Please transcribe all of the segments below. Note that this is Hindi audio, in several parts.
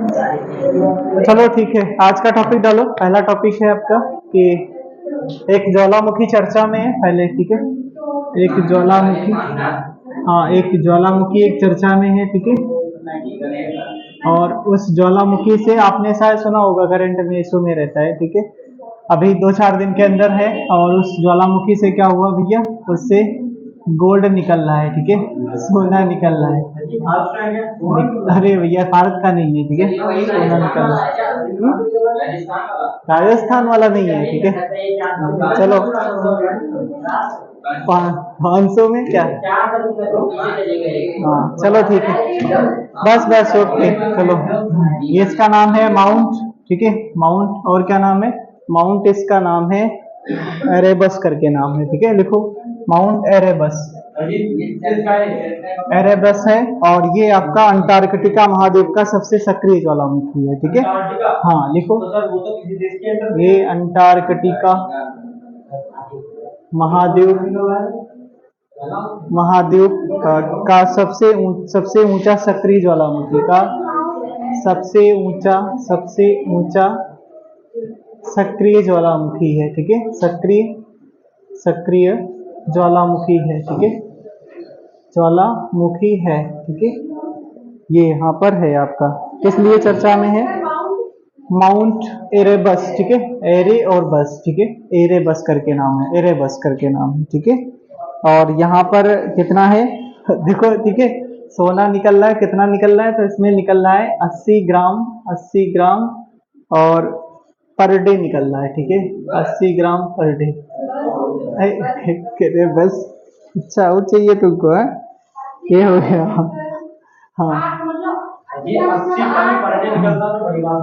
चलो ठीक है, आज का टॉपिक डालो। पहला टॉपिक है आपका कि एक ज्वालामुखी चर्चा में है पहले, ठीक है। एक ज्वालामुखी, हाँ एक ज्वालामुखी एक चर्चा में है, ठीक है। और उस ज्वालामुखी से आपने शायद सुना होगा, करंट में इशू में रहता है, ठीक है। अभी 2-4 दिन के अंदर है, और उस ज्वालामुखी से क्या हुआ भैया, उससे गोल्ड निकल रहा है, ठीक है, सोना निकल रहा है। अरे भैया भारत का नहीं है, ठीक है, सोना निकल रहा है। राजस्थान वाला नहीं है, ठीक है। चलो 500 में क्या, हाँ चलो ठीक है, बस बस ओके चलो। ये इसका नाम है माउंट, ठीक है, माउंट। और क्या नाम है, माउंट इसका नाम है एरेबस करके नाम है, ठीक है, लिखो माउंट एरेबस। एरेबस है, और ये आपका अंटार्कटिका महाद्वीप का सबसे सक्रिय ज्वालामुखी है, ठीक है। हाँ लिखो, ये अंटार्कटिका महाद्वीप महाद्वीप का सबसे ऊंचा सक्रिय ज्वालामुखी का सबसे ऊंचा सक्रिय ज्वालामुखी है, ठीक है, सक्रिय ज्वालामुखी है, ठीक है, ज्वालामुखी है, ठीक है। ये यहाँ पर है आपका, किस लिए चर्चा में है, माउंट एरेबस, ठीक है, एरे और बस, ठीक है, एरेबस करके नाम है, एरेबस करके नाम है, ठीक है। और यहाँ पर कितना है देखो, ठीक है, सोना निकल रहा है, कितना निकल रहा है, तो इसमें निकल रहा है 80 ग्राम और पर डे निकल रहा है, ठीक है, 80 ग्राम पर डे। अरे बस, अच्छा वो चाहिए तुमको है, ये हो गया। हाँ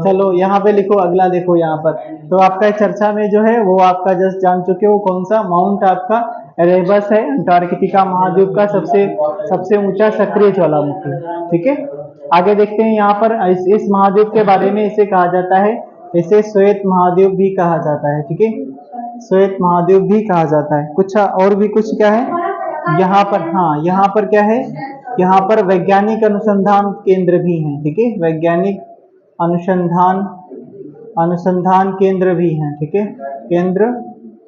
चलो यहाँ पे लिखो, अगला देखो यहाँ पर, तो आपका चर्चा में जो है वो आपका जस्ट जान चुके हो कौन सा, माउंट आपका एरेबस है, अंटार्कटिका महाद्वीप का सबसे ऊंचा सक्रिय ज्वालामुखी, ठीक है। आगे देखते हैं यहाँ पर, इस महाद्वीप के बारे में इसे कहा जाता है, इसे श्वेत महाद्वीप भी कहा जाता है, ठीक है, श्वेत महाद्वीप भी कहा जाता है। कुछ और भी कुछ क्या है यहाँ पर, हाँ यहाँ पर क्या है, यहाँ पर वैज्ञानिक अनुसंधान केंद्र भी हैं, ठीक है, वैज्ञानिक अनुसंधान केंद्र भी हैं, ठीक है, केंद्र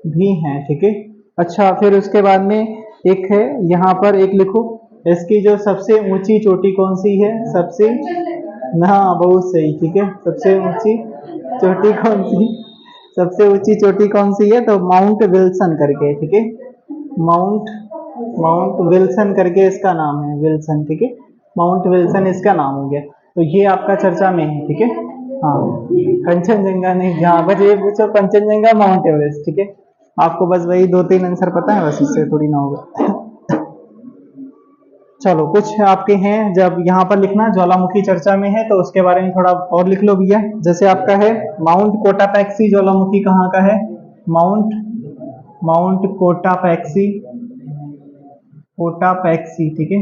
भी हैं, ठीक है। अच्छा फिर उसके बाद में एक है यहाँ पर, एक लिखो, इसकी जो सबसे ऊंची चोटी कौन सी है, सबसे, ना बहुत सही, ठीक है, सबसे ऊंची चोटी कौन सी, सबसे ऊंची चोटी कौन सी है, तो माउंट विल्सन करके, ठीक है, माउंट विल्सन करके इसका नाम है, विल्सन, ठीक है, माउंट विल्सन इसका नाम हो गया। तो ये आपका चर्चा में है, ठीक है। हाँ कंचनजंगा नहीं, जहाँ बस ये पूछो कंचनजंगा माउंट एवरेस्ट, ठीक है, आपको बस वही 2-3 आंसर पता है, बस इससे थोड़ी ना होगा। चलो कुछ आपके हैं, जब यहाँ पर लिखना ज्वालामुखी चर्चा में है तो उसके बारे में थोड़ा और लिख लो भैया। जैसे आपका है माउंट कोटापैक्सी ज्वालामुखी कहाँ का है, माउंट कोटापैक्सी, ठीक है,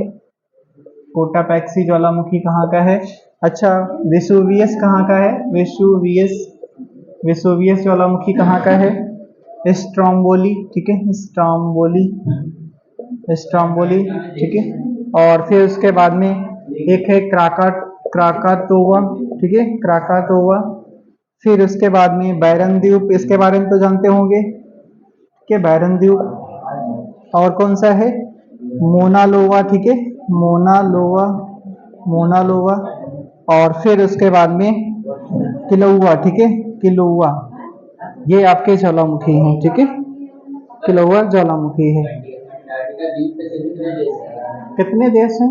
कोटापैक्सी ज्वालामुखी कहाँ का है। अच्छा वेसुवियस कहाँ का है, वेसुवियस ज्वालामुखी कहाँ का है, स्ट्रोम्बोली, ठीक है, स्ट्रोम्बोली, ठीक है। और फिर उसके बाद में एक है क्राकातोवा, ठीक है, क्राकातोवा। फिर उसके बाद में बैरन द्वीप, इसके बारे में तो जानते होंगे कि बैरन द्वीप। और कौन सा है, मोनालोवा, ठीक है, मोनालोवा। और फिर उसके बाद में किलोवा, ठीक है, किलोवा, ये आपके ज्वालामुखी हैं, ठीक है, किलोवा ज्वालामुखी है। कितने देश हैं,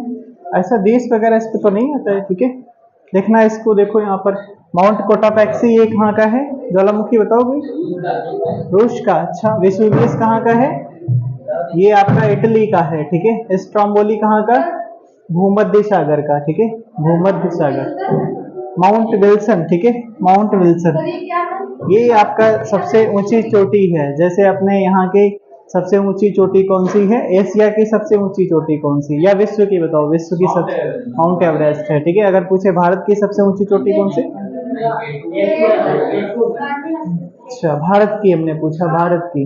ऐसा देश वगैरह इस पे तो नहीं आता है, ठीक है। देखना इसको, देखो यहाँ पर माउंट कोटापैक्सी ये कहाँ का है ज्वालामुखी, बताओगे, रूस का। अच्छा वेसुवियस कहाँ का है, ये आपका इटली का है, ठीक है। स्ट्रोम्बोली कहाँ का, भूमध्य सागर का, ठीक है, भूमध्य सागर। माउंट विल्सन, ठीक है, माउंट विल्सन, ये आपका सबसे ऊंची चोटी है। जैसे अपने यहाँ की सबसे ऊंची चोटी कौन सी है, एशिया की सबसे ऊंची चोटी कौन सी, या विश्व की बताओ, विश्व की सबसे, माउंट एवरेस्ट है, ठीक है। अगर पूछे भारत की सबसे ऊंची चोटी कौन सी, अच्छा भारत की हमने पूछा, भारत की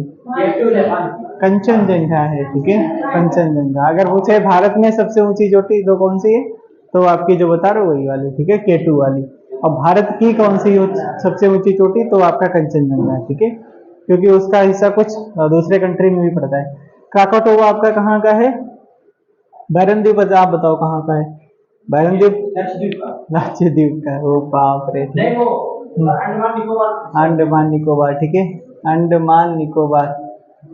कंचनजंगा है, ठीक है, कंचनजंगा। अगर पूछे भारत में सबसे ऊंची चोटी तो कौन सी है, तो आपकी जो बता रहे हो वही वाली, ठीक है, केटू वाली। और भारत की कौन सी सबसे ऊंची चोटी, तो आपका कंचनजंगा है, ठीक है, क्योंकि उसका हिस्सा कुछ दूसरे कंट्री में भी पड़ता है। क्राकाटोवा आपका कहाँ का है? बैरन द्वीप, आप बताओ कहाँ का है? बैरन द्वीप लक्षद्वीप का है। ओ बाप रे, अंडमान निकोबार, ठीक है, अंडमान निकोबार,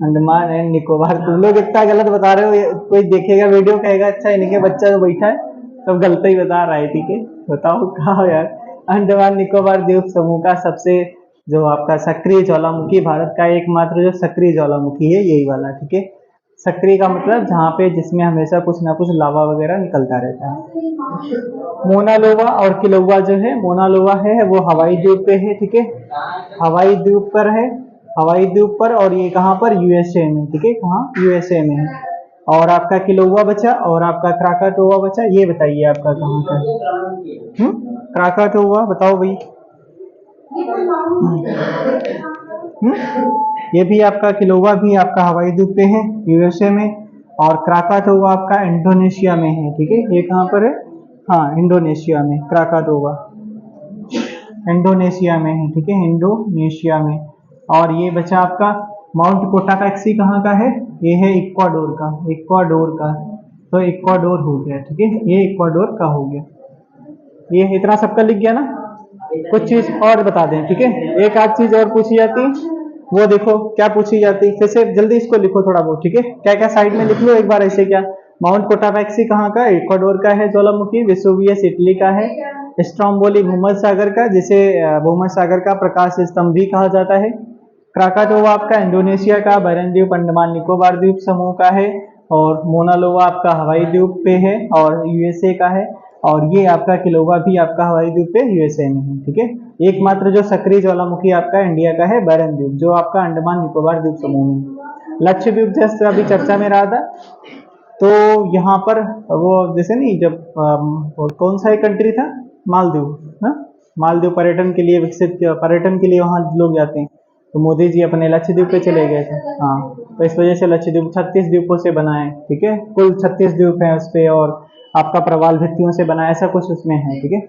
अंडमान एंड निकोबार। तुम लोग इतना गलत बता रहे हो, कोई देखेगा वीडियो कहेगा अच्छा इनके बच्चा जो बैठा है सब गलत ही बता रहा है, ठीक है। बताओ कहाँ यार? अंडमान निकोबार द्वीप समूह का सबसे जो आपका सक्रिय ज्वालामुखी, भारत का एकमात्र जो सक्रिय ज्वालामुखी है यही वाला, ठीक है। सक्रिय का मतलब जहाँ पे जिसमें हमेशा कुछ ना कुछ लावा वगैरह निकलता रहता है। मोनालोवा और किलोवा जो है, मोनालोवा है वो हवाई द्वीप पे है, ठीक है, हवाई द्वीप पर है, हवाई द्वीप पर, और ये कहाँ पर? यूएसए में, ठीक है, कहाँ? यूएसए में है। और आपका किलोवा बचा और आपका क्राकाटोवा बचा, ये बताइए आपका कहाँ का है? क्राकाटोवा बताओ भाई। ये भी आपका, किलोवा भी आपका हवाई द्वीप पे है यूएसए में, और क्राकाटोवा आपका इंडोनेशिया में है, ठीक है। ये कहाँ पर है? हाँ, इंडोनेशिया में, क्राकाटोवा इंडोनेशिया में है, ठीक है, इंडोनेशिया में। और ये बचा आपका माउंट कोटापेक्सी कहाँ का है? ये है इक्वाडोर का, इक्वाडोर का, तो इक्वाडोर हो गया, ठीक है, ये इक्वाडोर का हो गया। ये इतना सबका लिख गया ना? कुछ चीज और बता दें, ठीक है, एक आध चीज और पूछी जाती, वो देखो क्या पूछी जाती, फिर से जल्दी इसको लिखो थोड़ा बहुत, ठीक है, क्या क्या साइड में लिख लो एक बार ऐसे। क्या? माउंट कोटापेक्सी कहाँ का? इक्वाडोर का है ज्वालामुखी। वेसुवियस इटली का है। स्ट्रोम्बोली भूमध्य सागर का, जिसे भूमध्य सागर का प्रकाश स्तंभ भी कहा जाता है। क्राकाटोवा आपका इंडोनेशिया का, बैरन द्वीप अंडमान निकोबार द्वीप समूह का है, और मोनालोवा आपका हवाई द्वीप पे है और यूएसए का है, और ये आपका किलोवा भी आपका हवाई द्वीप पे यूएसए में है, ठीक है। एकमात्र जो सक्रिय ज्वालामुखी आपका इंडिया का है बैरन द्वीप, जो आपका अंडमान निकोबार द्वीप समूह में। लक्षद्वीप जस्ट अभी चर्चा में रहा था, तो यहाँ पर वो जैसे नहीं, जब कौन सा एक कंट्री था, मालदीव, हाँ, मालदीव पर्यटन के लिए विकसित, पर्यटन के लिए वहाँ लोग जाते हैं, तो मोदी जी अपने लक्षद्वीप पे चले गए थे, हाँ, तो इस वजह से लक्षद्वीप 36 द्वीपों से बना है, ठीक है, कुल 36 द्वीप है उस पे, और आपका प्रवाल भित्तियों से बना, ऐसा कुछ उसमें है, ठीक है।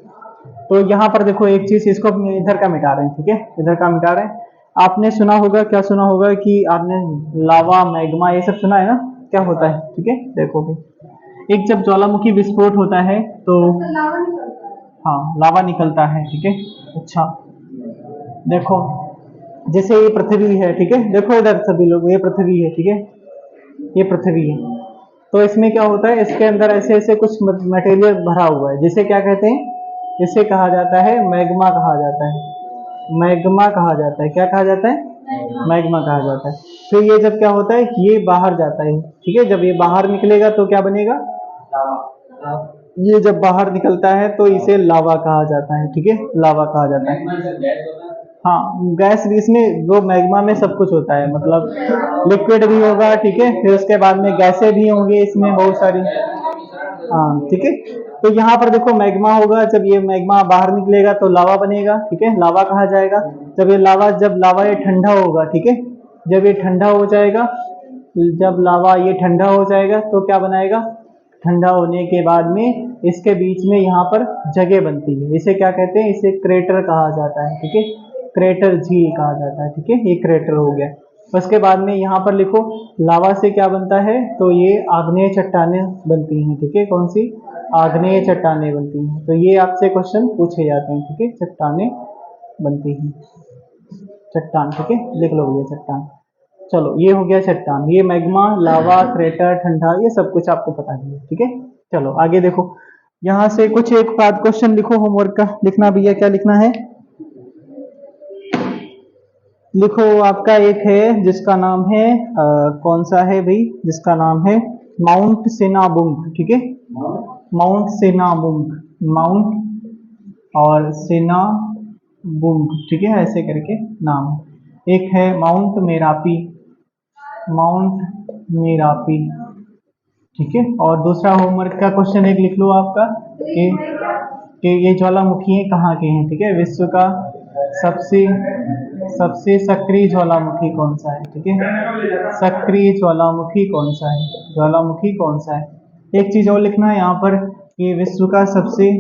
तो यहाँ पर देखो एक चीज, इसको इधर का मिटा रहे हैं, ठीक है, इधर का मिटा रहे हैं। आपने सुना होगा, क्या सुना होगा कि आपने लावा, मैग्मा, ये सब सुना है ना, क्या होता है, ठीक है। देखो भाई, एक जब ज्वालामुखी विस्फोट होता है तो हाँ, लावा निकलता है, ठीक है। अच्छा, देखो जैसे ये पृथ्वी है, ठीक है, देखो इधर सभी लोग, ये पृथ्वी है, ठीक है, ये पृथ्वी है। तो इसमें क्या होता है, इसके अंदर ऐसे ऐसे कुछ मटेरियल भरा हुआ है, जिसे क्या कहते हैं? इसे कहा जाता है मैग्मा, कहा जाता है मैग्मा, कहा जाता है, क्या कहा जाता है? मैग्मा कहा जाता है। फिर ये जब क्या होता है, ये बाहर जाता है, ठीक है, जब ये बाहर निकलेगा तो क्या बनेगा? ये जब बाहर निकलता है तो इसे लावा कहा जाता है, ठीक है, लावा कहा जाता है। हाँ, गैस भी, इसमें वो मैग्मा में सब कुछ होता है, मतलब लिक्विड भी होगा, ठीक है, फिर उसके बाद में गैसें भी होंगी इसमें बहुत सारी, हाँ, ठीक है। तो यहाँ पर देखो मैग्मा होगा, जब ये मैग्मा बाहर निकलेगा तो लावा बनेगा, ठीक है, लावा कहा जाएगा। जब लावा ये ठंडा होगा, ठीक है, जब ये ठंडा हो जाएगा, जब लावा ये ठंडा हो जाएगा तो क्या बनाएगा? ठंडा होने के बाद में इसके बीच में यहाँ पर जगह बनती है, इसे क्या कहते हैं? इसे क्रेटर कहा जाता है, ठीक है, क्रेटर झील कहा जाता है, ठीक है, ये क्रेटर हो गया। उसके बाद में यहाँ पर लिखो, लावा से क्या बनता है? तो ये आग्नेय चट्टानें बनती हैं, ठीक है, कौन सी? आग्नेय चट्टानें बनती हैं। तो ये आपसे क्वेश्चन पूछे जाते हैं, ठीक है, चट्टानें बनती हैं, चट्टान, ठीक है, लिख लो भैया चट्टान। चलो, ये हो गया चट्टान, ये मैग्मा, लावा, क्रेटर, ठंडा, ये सब कुछ आपको पता है, ठीक है। चलो आगे देखो, यहाँ से कुछ एक बात क्वेश्चन लिखो, होमवर्क का लिखना भैया, क्या लिखना है? लिखो, आपका एक है जिसका नाम है कौन सा है भाई, जिसका नाम है माउंट सेनाबुंग, ठीक है, माउंट सेनाबुंग, माउंट और सेनाबुंग, ठीक है, ऐसे करके नाम है। एक है माउंट मेरापी, माउंट मेरापी, ठीक है। और दूसरा होमवर्क का क्वेश्चन एक लिख लो आपका, कि ये ज्वालामुखी कहाँ के हैं, ठीक है, विश्व का सबसे सक्रिय ज्वालामुखी कौन सा है, ठीक है, सक्रिय ज्वालामुखी कौन सा है, ज्वालामुखी कौन सा है। एक चीज और लिखना है यहाँ पर, कि विश्व का सबसे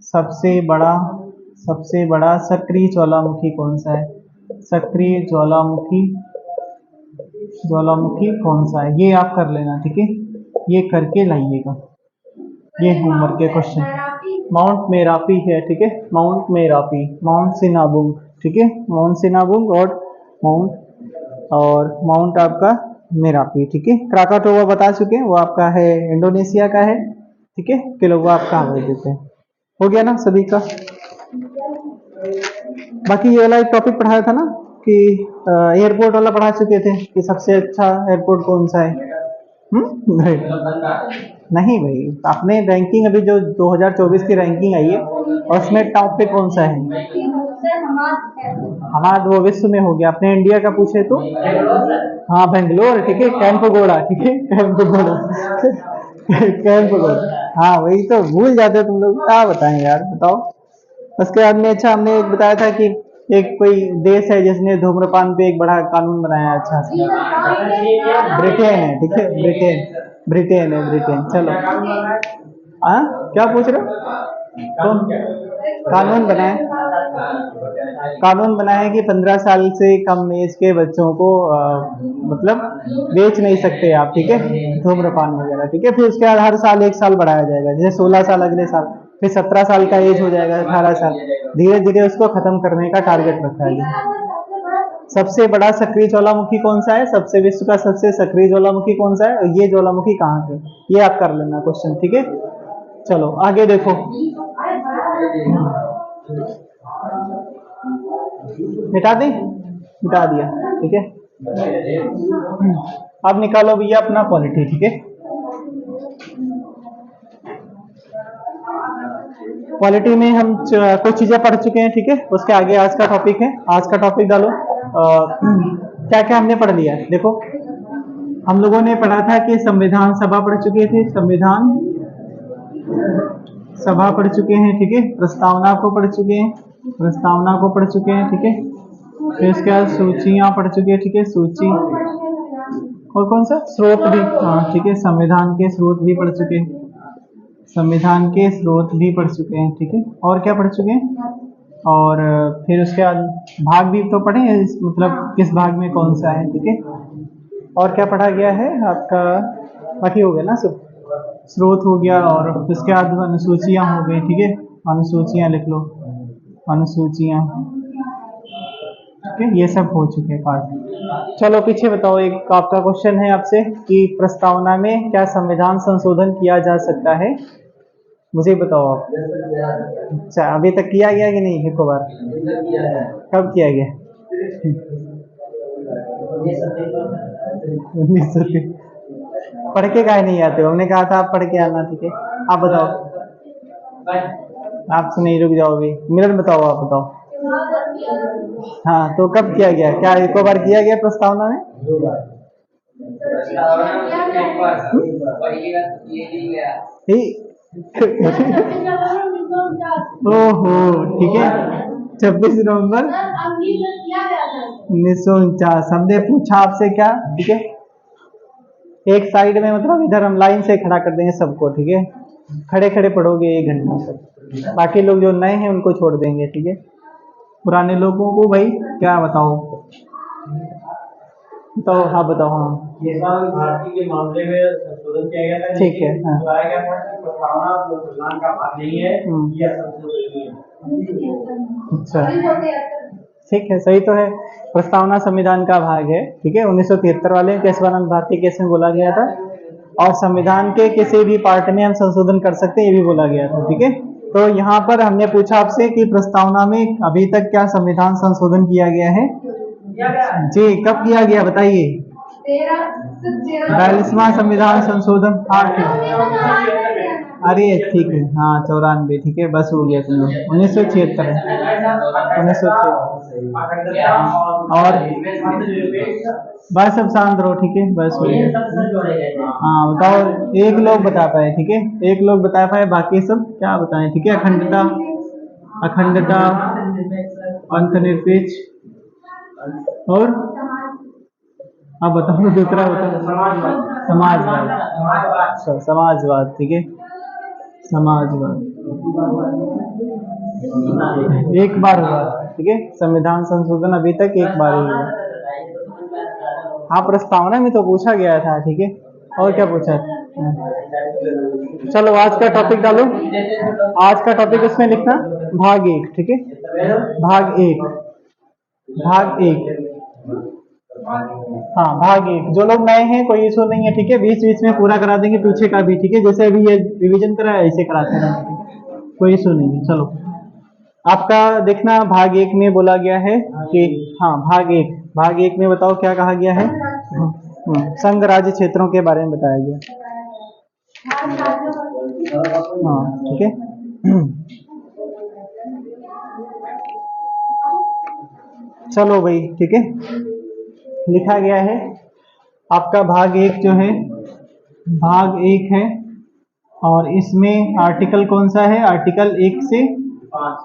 सबसे बड़ा सक्रिय ज्वालामुखी कौन सा है? सक्रिय ज्वालामुखी कौन सा है? ये आप कर लेना, ठीक है, ये करके लाइएगा। ये होमवर्क के क्वेश्चन। माउंट मेरापी है, ठीक है, माउंट मेरापी, माउंट सिनाबुंग, ठीक है, माउंट सिनाबुंग और माउंट आपका मेरापी, ठीक है। क्राकाटोवा बता चुके हैं, वो आपका है इंडोनेशिया का है, ठीक है। किलोवा आपका हवाई देते हैं। हो गया ना सभी का? बाकी ये वाला एक टॉपिक पढ़ाया था ना कि एयरपोर्ट वाला पढ़ा चुके थे कि सबसे अच्छा एयरपोर्ट कौन सा है। नहीं भाई, आपने रैंकिंग अभी जो 2024 की रैंकिंग आई है और उसमें टॉप पे कौन सा है? हमारा वो विश्व में हो गया। अपने इंडिया का पूछे तो हाँ बेंगलोर, ठीक है, कैंपगोड़ा, ठीक है, कैंपगोड़ा कैंपगोड़ा, हाँ वही तो भूल जाते तुम लोग, क्या बताएं यार, बताओ। उसके बाद में अच्छा हमने एक बताया था कि एक कोई देश है जिसने धूम्रपान पे एक बड़ा कानून बनाया है, अच्छा सा। ब्रिटेन है, ठीक है, ब्रिटेन है, ब्रिटेन। चलो हाँ, क्या पूछ रहे हो? कौन कानून बनाया कि 15 साल से कम एज के बच्चों को मतलब बेच नहीं सकते आप, ठीक है, धूम्रपान वगैरह, ठीक है। फिर उसके बाद हर साल 1 साल बढ़ाया जाएगा, जैसे 16 साल अगले साल, फिर 17 साल का एज हो जाएगा, 18 साल, धीरे धीरे उसको खत्म करने का टारगेट रखा है। सबसे बड़ा सक्रिय ज्वालामुखी कौन सा है? सबसे विश्व का सबसे सक्रिय ज्वालामुखी कौन सा है और ये ज्वालामुखी कहाँ पे? ये आप कर लेना क्वेश्चन, ठीक है। चलो आगे देखो, मिटा दी, मिटा दिया, ठीक है। अब निकालो भैया अपना पॉलिटी, ठीक है। पॉलिटी में हम कुछ चीजें पढ़ चुके हैं, ठीक है। उसके आगे आज का टॉपिक है, आज का टॉपिक डालो। क्या क्या हमने पढ़ लिया है देखो। हम लोगों ने पढ़ा था कि संविधान सभा पढ़ चुके थे, संविधान सभा पढ़ चुके हैं, ठीक है। प्रस्तावना को पढ़ चुके हैं, प्रस्तावना को पढ़ चुके हैं, ठीक है। फिर इसके बाद सूचियां पढ़ चुके हैं, ठीक है, सूची। और कौन सा स्रोत भी, हाँ ठीक है, संविधान के स्रोत भी पढ़ चुके हैं, संविधान के स्रोत भी पढ़ चुके हैं, ठीक है। और क्या पढ़ चुके हैं? और फिर उसके बाद भाग भी तो पढ़े हैं, मतलब किस भाग में कौन सा है, ठीक है। और क्या पढ़ा गया है आपका? बाकी हो गया ना सब, स्रोत हो गया और उसके बाद अनुसूचियां हो गई, ठीक है। अनुसूचियां लिख लो, अनुसूचियां, ठीक है, ये सब हो चुके हैं पार्ट। चलो पीछे बताओ, एक आपका क्वेश्चन है आपसे कि प्रस्तावना में क्या संविधान संशोधन किया जा सकता है? मुझे बताओ आप। अच्छा, अभी तक किया गया कि नहीं? एक बार कब किया गया? 1930। पढ़ के काहे नहीं आते हो? हमने कहा था आप पढ़ के आना, ठीक है। आप बताओ, आपसे नहीं, रुक जाओ अभी, मिलन बताओ, आप बताओ। हाँ तो कब किया गया? क्या एक बार किया गया प्रस्तावना में? ओहो, ठीक है, 26 नवंबर 1949। हमने पूछा आपसे क्या, ठीक है। एक साइड में, मतलब इधर हम लाइन से खड़ा कर देंगे सबको, ठीक है। खड़े खड़े पढ़ोगे 1 घंटा तक, बाकी लोग जो नए हैं उनको छोड़ देंगे, ठीक है। पुराने लोगों को भाई क्या बताओ, बताओ, हाँ बताओ। हाँ ये साल भारती के मामले में संशोधन किया गया था, ठीक है। हाँ बताया गया था कि प्रस्तावना संविधान का भाग नहीं है, यह संशोधन है। अच्छा ठीक है, सही तो है, प्रस्तावना संविधान का भाग है, ठीक है। 1973 वाले केशवानंद भारती केस में बोला गया था, और संविधान के किसी भी पार्ट में हम संशोधन कर सकते हैं, ये भी बोला गया था, ठीक है। तो यहाँ पर हमने पूछा आपसे कि प्रस्तावना में अभी तक क्या संविधान संशोधन किया गया है? जी, कब किया गया बताइए? 42वां संविधान संशोधन। हाँ अरे ठीक है, हाँ 94, ठीक है, बस हो गया तुम लोग। 1976 और बस अब शांत रहो, ठीक है, बस हो गया। हाँ बताओ, एक लोग बता पाए, ठीक है, एक लोग बता पाए, बाकी सब क्या बताएं, ठीक है। अखंडता, अखंडता, अंतर्निरपेक्ष, और अब बताओ दूसरा, बताओ। समाजवाद, समाजवाद, ठीक है, समाजवाद। एक बार हुआ, ठीक है। संविधान संशोधन अभी तक एक बार ही हुआ। हाँ, प्रस्तावना में तो पूछा गया था, ठीक है। और क्या पूछा? चलो आज का टॉपिक डालो। आज का टॉपिक उसमें लिखना भाग 1, ठीक है। भाग 1, भाग 1। हाँ, भाग 1। जो लोग नए हैं कोई इशू नहीं है, ठीक है। बीच बीच में पूरा करा देंगे पीछे का भी, ठीक है। जैसे अभी ये रिवीजन करा है ऐसे कराते रहेंगे, ठीक है। कोई इशू नहीं है। चलो आपका देखना, भाग 1 में बोला गया है कि हाँ, भाग एक में बताओ क्या कहा गया है। संघ राज्य क्षेत्रों के बारे में बताया गया। हाँ, ठीक है। चलो भाई, ठीक है। लिखा गया है आपका भाग 1 जो है, भाग 1 है। और इसमें आर्टिकल कौन सा है? आर्टिकल 1 से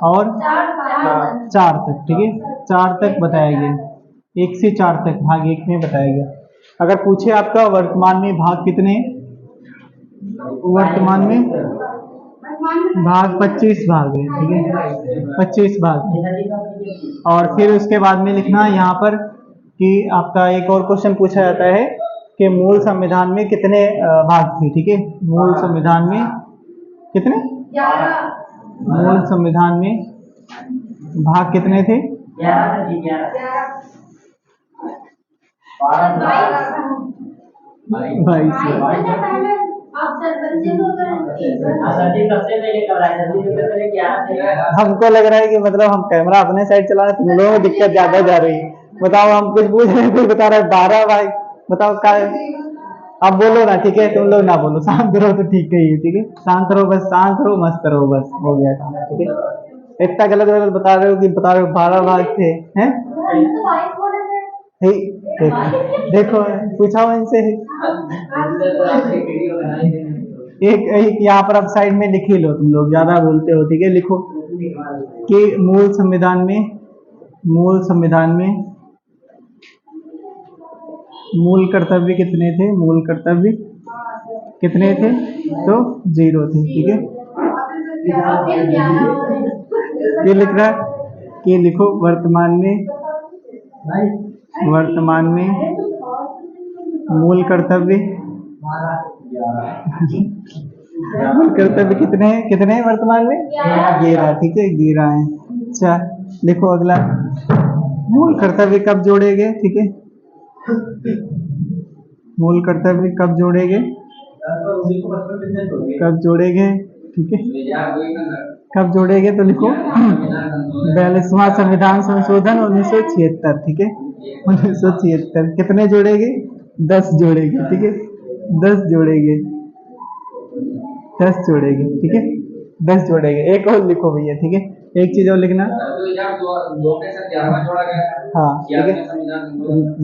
और 4 तक, ठीक है। 4 तक बताया गया, 1 से 4 तक भाग 1 में बताया गया। अगर पूछे आपका वर्तमान में भाग कितने, वर्तमान में भाग 25 भाग है, ठीक है। 25 भाग। और फिर उसके बाद में लिखना यहाँ पर कि आपका एक और क्वेश्चन पूछा जाता है कि मूल संविधान में कितने भाग थे, ठीक है। मूल संविधान में कितने, मूल संविधान में भाग कितने थे? 22। हमको लग रहा है कि मतलब हम कैमरा अपने साइड चला रहे, तुम लोगों में दिक्कत ज्यादा जा रही है। बताओ, हम कुछ पूछ रहे हैं, कुछ बता रहे हैं। 12 भाई, बताओ क्या? अब बोलो ना, ठीक है। तुम लोग ना बोलो, शांत रहो तो ठीक है, ठीक है। शांत रहो, बस शांत रहो, मस्त रहो, बस हो गया काम, ठीक है। इतना गलत गलत बता रहे हो कि बता रहे हो 12 भाग थे, हैं? देखो पूछा हो इनसे। एक एक यहाँ पर अब साइड में लिख ही लो, तुम लोग ज्यादा बोलते हो, ठीक है। लिखो कि मूल संविधान में, मूल संविधान में मूल कर्तव्य कितने थे? मूल कर्तव्य कितने थे? तो 0 थे, ठीक है। ये लिख रहा है कि लिखो वर्तमान में, वर्तमान में मूल कर्तव्य, मूल कर्तव्य कितने हैं? कितने हैं वर्तमान में? 11, ठीक है। 11 है। अच्छा, लिखो अगला, मूल कर्तव्य कब जोड़ेंगे, ठीक है। मूल कर्तव्य कब जोड़ेंगे, कब जोड़ेंगे, ठीक है। कब जोड़ेंगे तो लिखो 42वां संविधान संशोधन 1976, ठीक है। 1976 कितने जोड़ेंगे? 10 जोड़ेंगे, ठीक है। 10 जोड़ेंगे, 10 जोड़ेंगे, ठीक है। 10 जोड़ेंगे। एक और लिखो भैया, ठीक है। एक चीज और लिखना। हाँ, ठीक है।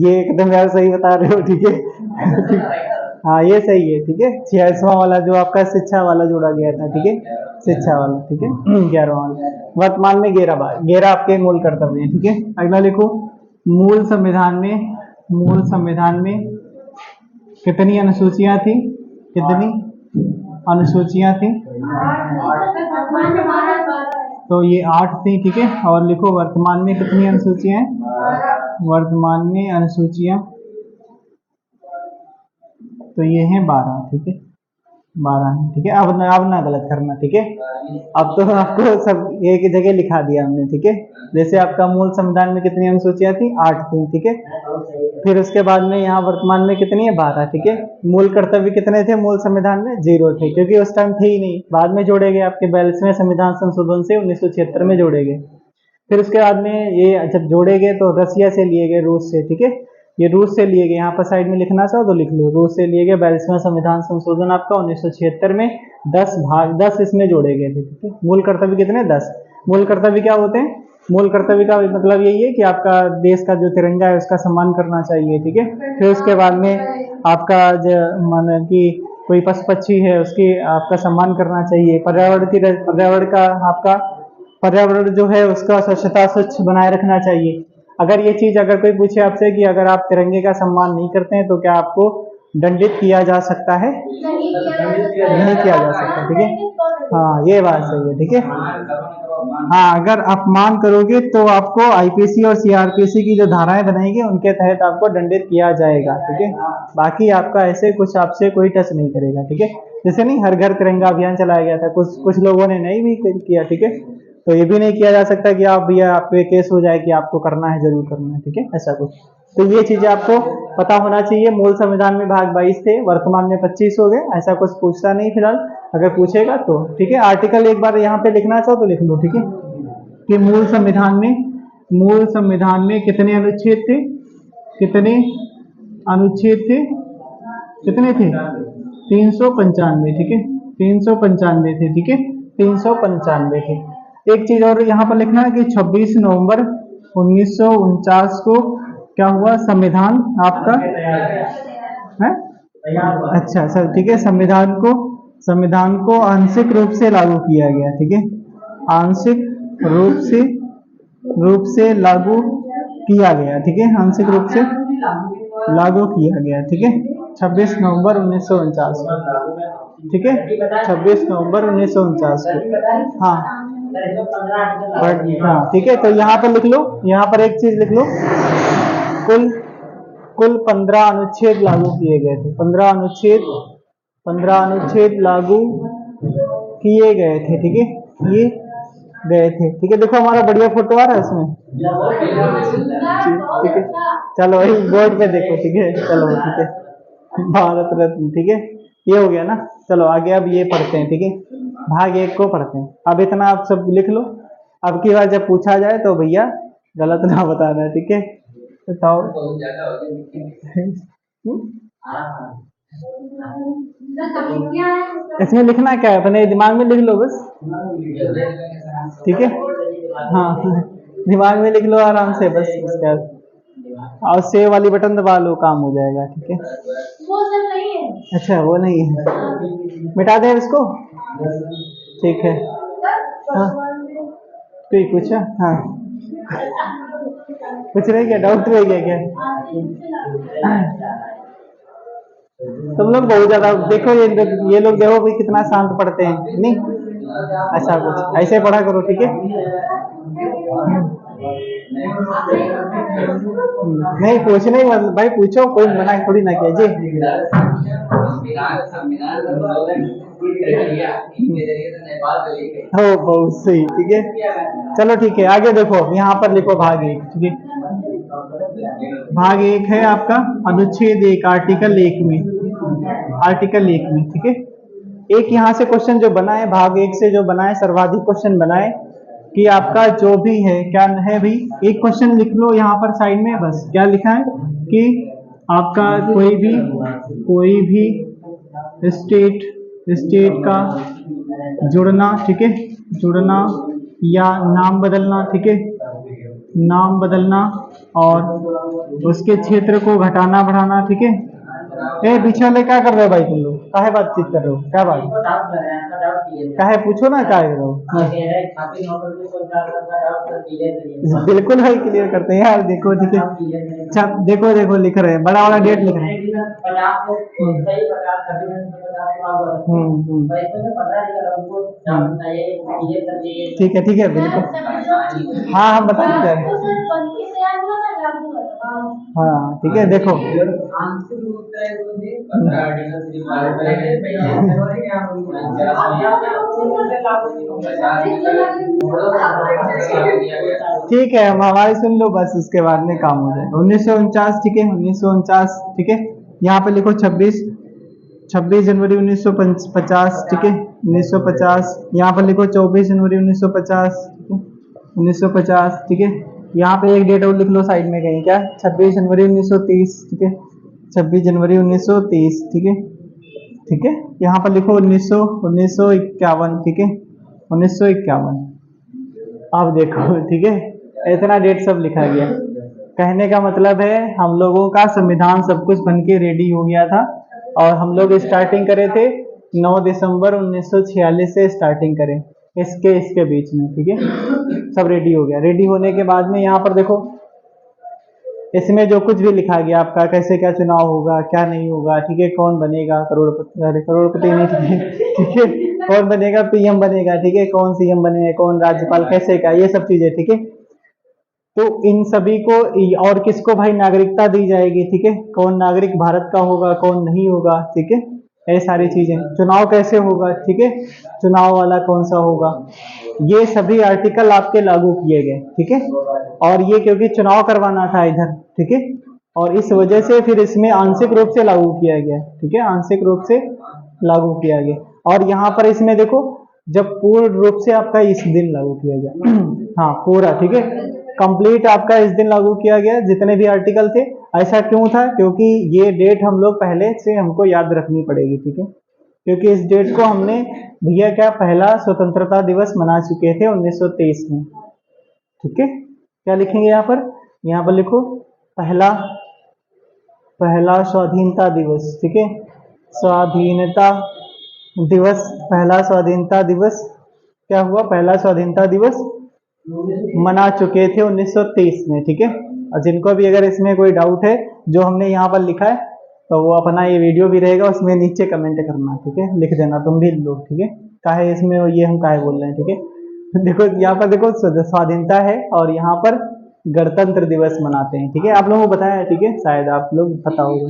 ये एकदम यार सही बता रहे हो, ठीक है। हाँ, ये सही है, ठीक है। 46वां वाला जो आपका शिक्षा वाला जोड़ा गया था, ठीक है। शिक्षा वाला, ठीक है। 11वां वाला। वर्तमान में 11 आपके मूल कर्तव्य है, ठीक है। अगला लिखो, मूल संविधान में, मूल संविधान में कितनी अनुसूचियां थी? कितनी अनुसूचियां थी? तो ये 8 थी, ठीक है। और लिखो वर्तमान में कितनी अनुसूचियां हैं? वर्तमान में अनुसूचियां तो ये हैं 12, ठीक है। 12 है, ठीक है। अब ना गलत करना, ठीक है। अब तो आपको सब एक ही जगह लिखा दिया हमने, ठीक है। जैसे आपका मूल संविधान में कितनी अनुसूचियां थी? 8 थी, ठीक है। फिर उसके बाद में यहाँ वर्तमान में कितनी है? 12, ठीक है। मूल कर्तव्य कितने थे मूल संविधान में? 0 थे, क्योंकि उस टाइम थे ही नहीं। बाद में जोड़े गए आपके 42वें संविधान संशोधन से 1976 में जोड़े गए। फिर उसके बाद में ये जब जोड़े गए तो रसिया से लिए गए, रूस से, ठीक है। ये रूस से लिए गए, यहाँ पर साइड में लिखना चाहो तो लिख लो। रूस से लिए गए 42वां संविधान संशोधन आपका 1976 में। 10 भाग, 10 इसमें जोड़े गए थे, ठीक है। मूल कर्तव्य कितने? 10। मूल कर्तव्य क्या होते हैं? मूल कर्तव्य का मतलब यही है कि आपका देश का जो तिरंगा है उसका सम्मान करना चाहिए, ठीक है। फिर उसके बाद में आपका जो मान कि कोई पशु पक्षी है उसकी आपका सम्मान करना चाहिए। पर्यावरण का आपका पर्यावरण जो है उसका स्वच्छ बनाए रखना चाहिए। अगर ये चीज अगर कोई पूछे आपसे कि अगर आप तिरंगे का सम्मान नहीं करते हैं तो क्या आपको दंडित किया जा सकता है, नहीं किया जा सकता, ठीक है। हाँ ये बात सही है, ठीक है। हाँ अगर अपमान करोगे तो आपको आईपीसी और सीआरपीसी की जो धाराएं बनाएंगे उनके तहत आपको दंडित किया जाएगा, ठीक है। बाकी आपका ऐसे कुछ आपसे कोई टच नहीं करेगा, ठीक है। जैसे नहीं हर घर तिरंगा अभियान चलाया गया था, कुछ लोगों ने नहीं भी किया, ठीक है। तो ये भी नहीं किया जा सकता कि आप भैया आप पे केस हो जाए कि आपको करना है, जरूर करना है, ठीक है, ऐसा कुछ। तो ये चीजें आपको पता होना चाहिए। मूल संविधान में भाग 22 थे, वर्तमान में 25 हो गए। ऐसा कुछ पूछता नहीं फिलहाल, अगर पूछेगा तो ठीक है। आर्टिकल एक बार यहाँ पे लिखना चाहो तो लिख लो, ठीक है, कि मूल संविधान में कितने अनुच्छेद थे, कितने अनुच्छेद थे, कितने थे, 395, ठीक है, 395 थे, ठीक है, 395 थे। एक चीज और यहाँ पर लिखना है कि 26 नवंबर 1949 को क्या हुआ, संविधान आपका है, अच्छा सर, ठीक है, संविधान को आंशिक रूप से लागू किया गया, ठीक है, आंशिक रूप से लागू किया गया, ठीक है, आंशिक रूप से लागू किया गया, ठीक है, 26 नवंबर 1949, ठीक है, 26 नवंबर 1949 को। हाँ हाँ ठीक है। तो यहाँ पर लिख लो, यहाँ पर एक चीज लिख लो, कुल 15 अनुच्छेद लागू किए गए थे, 15 अनुच्छेद लागू किए गए थे, ठीक है, ये गए थे, ठीक है। देखो हमारा बढ़िया फोटो आ रहा है इसमें, ठीक है। चलो वही बोर्ड पे देखो, ठीक है, चलो ठीक है, भारत रत्न, ठीक है, ये हो गया ना। चलो आगे अब ये पढ़ते हैं, ठीक है, भाग 1 को पढ़ते हैं। अब इतना आप सब लिख लो, अब की बार जब पूछा जाए तो भैया गलत ना बताना, ठीक है। बताओ इसमें लिखना क्या है, अपने दिमाग में लिख लो बस, ठीक है, हाँ दिमाग में लिख लो आराम से बस, इसका और सेव वाली बटन दबा लो, काम हो जाएगा, ठीक है। वो सब नहीं है, अच्छा वो नहीं है, मिटा दें इसको, ठीक है। हाँ कोई पूछा, हाँ कुछ रह गया, डाउट रह गया क्या? तुम लोग बहुत ज्यादा देखो, ये लोग देखो भाई कितना शांत पढ़ते हैं, नहीं ऐसा कुछ ऐसे पढ़ा करो, ठीक है। नहीं पूछने भाई पूछो, कोई मना थोड़ी ना किया जी। हो बहुत सही, ठीक है। चलो ठीक है, आगे देखो, यहाँ पर लिखो भाग 1, ठीक है। भाग 1 है आपका अनुच्छेद 1 आर्टिकल 1 में, आर्टिकल 1 में, ठीक है। एक यहाँ से क्वेश्चन जो बना है भाग 1 से, जो बना है सर्वाधिक क्वेश्चन बना है कि आपका जो भी है क्या है भाई, एक क्वेश्चन लिख लो यहाँ पर साइड में, बस क्या लिखा है कि आपका कोई भी स्टेट का जुड़ना, ठीक है, जुड़ना या नाम बदलना, ठीक है, नाम बदलना और उसके क्षेत्र को घटाना बढ़ाना, ठीक है। ए पीछे वाले क्या कर रहे हो भाई, तुम लोग काहे बातचीत कर रहे हो, क्या बात काहे, पूछो ना क्या कर रहे हो। बिल्कुल भाई क्लियर करते हैं यार, देखो ठीक है, अच्छा देखो देखो लिख रहे हैं, बड़ा वाला डेट लिख रहे हैं। ठीक है बिल्कुल, हाँ हम बताएंगे, हाँ ठीक है। देखो ठीक है, हम हमारी सुन लो बस, उसके बाद में काम हो जाएगा। 1949, ठीक है, 1949, ठीक है। यहाँ पे लिखो 26 जनवरी 1950, ठीक है, 1950। यहाँ पर लिखो 24 जनवरी 1950, ठीक है, 1950, ठीक है। यहाँ पे एक डेट और लिख लो साइड में कहीं, क्या 26 जनवरी 1930, ठीक है, 26 जनवरी 1930, ठीक है, ठीक है। यहाँ पर लिखो 1951, ठीक है, 1951। अब देखो ठीक है, इतना डेट सब लिखा गया। कहने का मतलब है हम लोगों का संविधान सब कुछ बन के रेडी हो गया था, और हम लोग स्टार्टिंग करे थे 9 दिसंबर 1946 से स्टार्टिंग करें, इसके बीच में, ठीक है, सब रेडी हो गया। रेडी होने के बाद में यहाँ पर देखो इसमें जो कुछ भी लिखा गया आपका, कैसे क्या चुनाव होगा, क्या नहीं होगा, ठीक है, कौन बनेगा करोड़पति, अरे करोड़पति नहीं, ठीक है, कौन बनेगा पीएम बनेगा, ठीक है, कौन सीएम बनेगा, कौन राज्यपाल, कैसे क्या, ये सब चीजें, ठीक है। तो इन सभी को, और किसको भाई नागरिकता दी जाएगी, ठीक है, कौन नागरिक भारत का होगा, कौन नहीं होगा, ठीक है, ये सारी चीजें, चुनाव कैसे होगा, ठीक है, चुनाव वाला कौन सा होगा, ये सभी आर्टिकल आपके लागू किए गए, ठीक है। और ये क्योंकि चुनाव करवाना था इधर, ठीक है, और इस वजह से फिर इसमें आंशिक रूप से लागू किया गया, ठीक है, आंशिक रूप से लागू किया गया। और यहाँ पर इसमें देखो, जब पूर्ण रूप से आपका इस दिन लागू किया गया, हाँ पूरा, ठीक है, कंप्लीट आपका इस दिन लागू किया गया, जितने भी आर्टिकल थे। ऐसा क्यों था? क्योंकि ये डेट हम लोग पहले से हमको याद रखनी पड़ेगी, ठीक है, क्योंकि इस डेट को हमने भैया क्या पहला स्वतंत्रता दिवस मना चुके थे 1923 में, ठीक है। क्या लिखेंगे यहाँ पर लिखो पहला स्वाधीनता दिवस, ठीक है, स्वाधीनता दिवस, पहला स्वाधीनता दिवस क्या हुआ, पहला स्वाधीनता दिवस मना चुके थे 1923 में, ठीक है। और जिनको भी अगर इसमें कोई डाउट है जो हमने यहाँ पर लिखा है, तो वो अपना ये वीडियो भी रहेगा, उसमें नीचे कमेंट करना, ठीक है, लिख देना तुम भी लोग, ठीक है, काहे इसमें ये हम काहे बोल रहे हैं, ठीक है। देखो यहाँ पर देखो स्वाधीनता है, और यहाँ पर गणतंत्र दिवस मनाते हैं, ठीक है, आप लोगों को बताया है, ठीक है, शायद आप लोग पता होगा,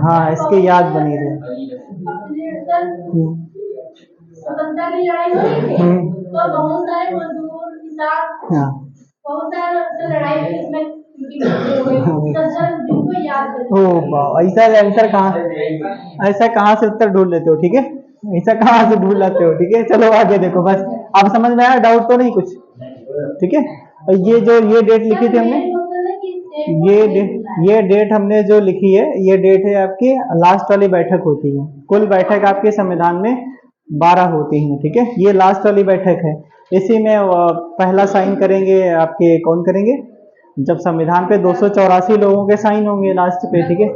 हाँ इसकी याद बनी रहे। स्वतंत्रता की लड़ाई हुई तो बहुत सारे मजदूर किसान, हाँ बहुत सारे लड़ाई हुई, इसमें को याद करें। ओ वाह, ऐसा आंसर कहाँ, ऐसा कहाँ से उत्तर ढूंढ लेते हो, ठीक है, ऐसा कहाँ से ढूंढ लाते हो, ठीक है। चलो आगे देखो, बस अब समझ में आया, डाउट तो नहीं कुछ, ठीक है। और ये डेट लिखी थी हमने, ये डेट हमने जो लिखी है, ये डेट है आपकी लास्ट वाली बैठक होती है, कुल बैठक आपके संविधान में 12 होती हैं, ठीक है, ये लास्ट वाली बैठक है। इसी में पहला साइन करेंगे आपके, कौन करेंगे, जब संविधान पे 284 लोगों के साइन होंगे लास्ट पे, ठीक है,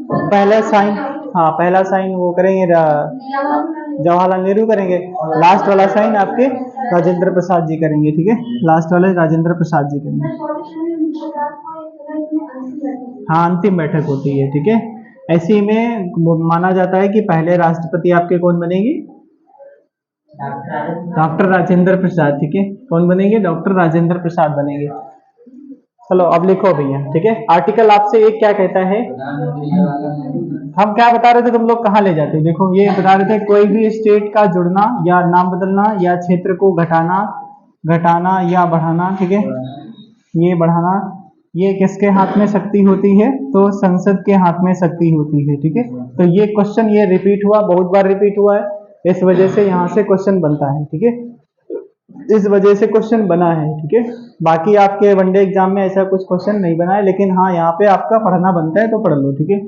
पहला साइन, हाँ पहला साइन वो करेंगे जवाहरलाल नेहरू करेंगे, लास्ट वाला साइन आपके राजेंद्र प्रसाद जी करेंगे, ठीक है, लास्ट वाले राजेंद्र प्रसाद जी करेंगे। हाँ अंतिम बैठक होती है, ठीक है। ऐसी में माना जाता है कि पहले राष्ट्रपति आपके कौन बनेंगे, डॉक्टर राजेंद्र प्रसाद, ठीक है, कौन बनेंगे, डॉक्टर राजेंद्र प्रसाद बनेंगे। चलो अब लिखो भैया, ठीक है, आर्टिकल आपसे एक क्या कहता है, हम क्या बता रहे थे, तुम लोग कहाँ ले जाते हो, देखो ये बता रहे थे कोई भी स्टेट का जुड़ना या नाम बदलना या क्षेत्र को घटाना या बढ़ाना, ठीक है, ये बढ़ाना, ये किसके हाथ में शक्ति होती है, तो संसद के हाथ में शक्ति होती है, ठीक है। तो ये क्वेश्चन ये रिपीट हुआ, बहुत बार रिपीट हुआ है, इस वजह से यहाँ से क्वेश्चन बनता है, ठीक है, इस वजह से क्वेश्चन बना है, ठीक है। बाकी आपके वनडे एग्जाम में ऐसा कुछ क्वेश्चन नहीं बना है, लेकिन हाँ यहाँ पे आपका पढ़ना बनता है, तो पढ़ लो, ठीक है।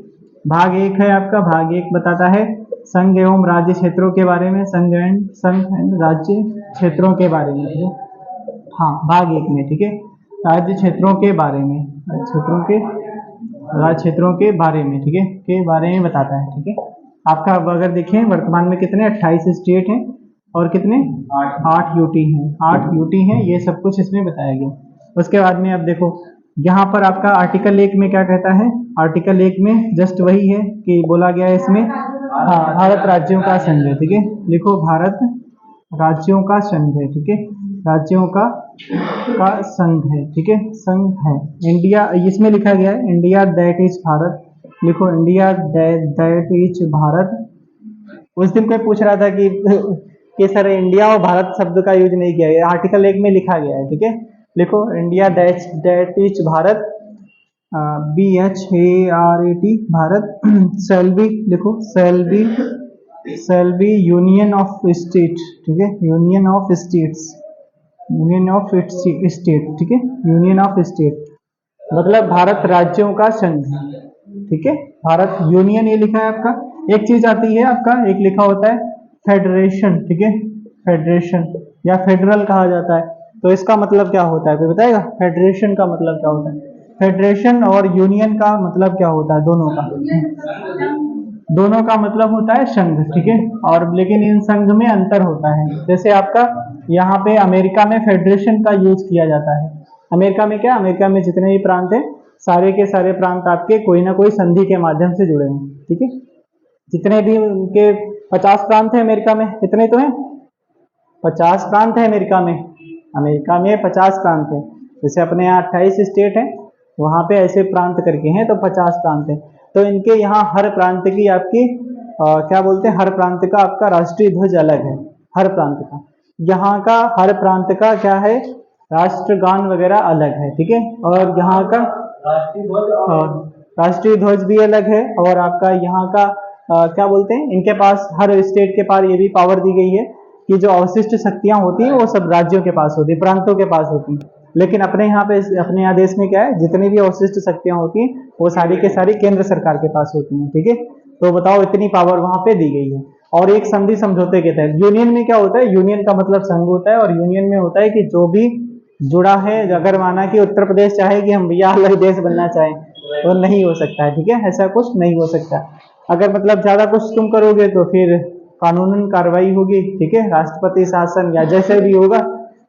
भाग 1 है आपका, भाग 1 बताता है संघ एवं राज्य क्षेत्रों के बारे में, संघ एंड राज्य क्षेत्रों के बारे में, ठीक है, हाँ भाग 1 में, ठीक है, राज्य क्षेत्रों के बारे में, राज्य क्षेत्रों के बारे में, ठीक है, के बारे में बताता है, ठीक है। आपका अगर देखें वर्तमान में कितने 28 स्टेट हैं और कितने 8 यूटी हैं, 8 यूटी हैं, ये सब कुछ इसमें बताया गया। उसके बाद में अब देखो यहाँ पर आपका आर्टिकल 1 में क्या कहता है, आर्टिकल 1 में जस्ट वही है कि बोला गया है इसमें, हाँ भारत राज्यों का संघ है, ठीक है, लिखो भारत राज्यों का संघ है, ठीक है, राज्यों का संघ है, ठीक है, संघ है। इंडिया, इसमें लिखा गया है इंडिया दैट इज भारत, लिखो इंडिया दैट इज भारत। उस दिन कोई पूछ रहा था कि सर इंडिया और भारत शब्द का यूज नहीं किया गया, आर्टिकल 1 में लिखा गया है, ठीक है, लिखो India that is Bharat, BHARAT Bharat, shall be, लिखो shall be union of state, ठीक है, union of states, union of state, ठीक है, यूनियन ऑफ स्टेट मतलब भारत राज्यों का संघ, ठीक है, भारत यूनियन ये लिखा है आपका। एक चीज आती है आपका, एक लिखा होता है फेडरेशन, ठीक है, फेडरेशन या फेडरल कहा जाता है, तो इसका मतलब क्या होता है कोई बताएगा, फेडरेशन का मतलब क्या होता है, फेडरेशन और यूनियन का मतलब क्या होता है, दोनों का मतलब होता है संघ, ठीक है, और लेकिन इन संघ में अंतर होता है, जैसे आपका यहाँ पे अमेरिका में फेडरेशन का यूज किया जाता है, अमेरिका में क्या, अमेरिका में जितने भी प्रांत हैं सारे के सारे प्रांत आपके कोई ना कोई संधि के माध्यम से जुड़े हैं, ठीक है। जितने भी उनके 50 प्रांत हैं अमेरिका में, कितने तो हैं, 50 प्रांत हैं अमेरिका में। अमेरिका में 50 प्रांत हैं, जैसे अपने यहाँ 28 स्टेट हैं, वहाँ पे ऐसे प्रांत करके हैं तो 50 प्रांत हैं। तो इनके यहाँ हर प्रांत की आपकी क्या बोलते हैं, हर प्रांत का आपका राष्ट्रीय ध्वज अलग है, हर प्रांत का। यहाँ का हर प्रांत का क्या है, राष्ट्रगान वगैरह अलग है, ठीक है। और यहाँ का राष्ट्रीय ध्वज भी अलग है। और आपका यहाँ का क्या बोलते हैं, इनके पास हर स्टेट के पास ये भी पावर दी गई है कि जो अवशिष्ट शक्तियां होती हैं वो सब राज्यों के पास होती है, प्रांतों के पास होती हैं। लेकिन अपने यहाँ पे, अपने यहाँ देश में क्या है, जितनी भी अवशिष्ट शक्तियां होती हैं वो सारी के सारी केंद्र सरकार के पास होती हैं, ठीक है। तो बताओ इतनी पावर वहां पे दी गई है। और एक संधि समझौते के तहत, यूनियन में क्या होता है, यूनियन का मतलब संघ होता है, और यूनियन में होता है कि जो भी जुड़ा है, अगर माना कि उत्तर प्रदेश चाहे कि हम भैया अलग देश बनना चाहें तो नहीं हो सकता है, ठीक है, ऐसा कुछ नहीं हो सकता। अगर मतलब ज्यादा कुछ तुम करोगे तो फिर कानूनन कार्रवाई होगी, ठीक है, राष्ट्रपति शासन या जैसे भी होगा,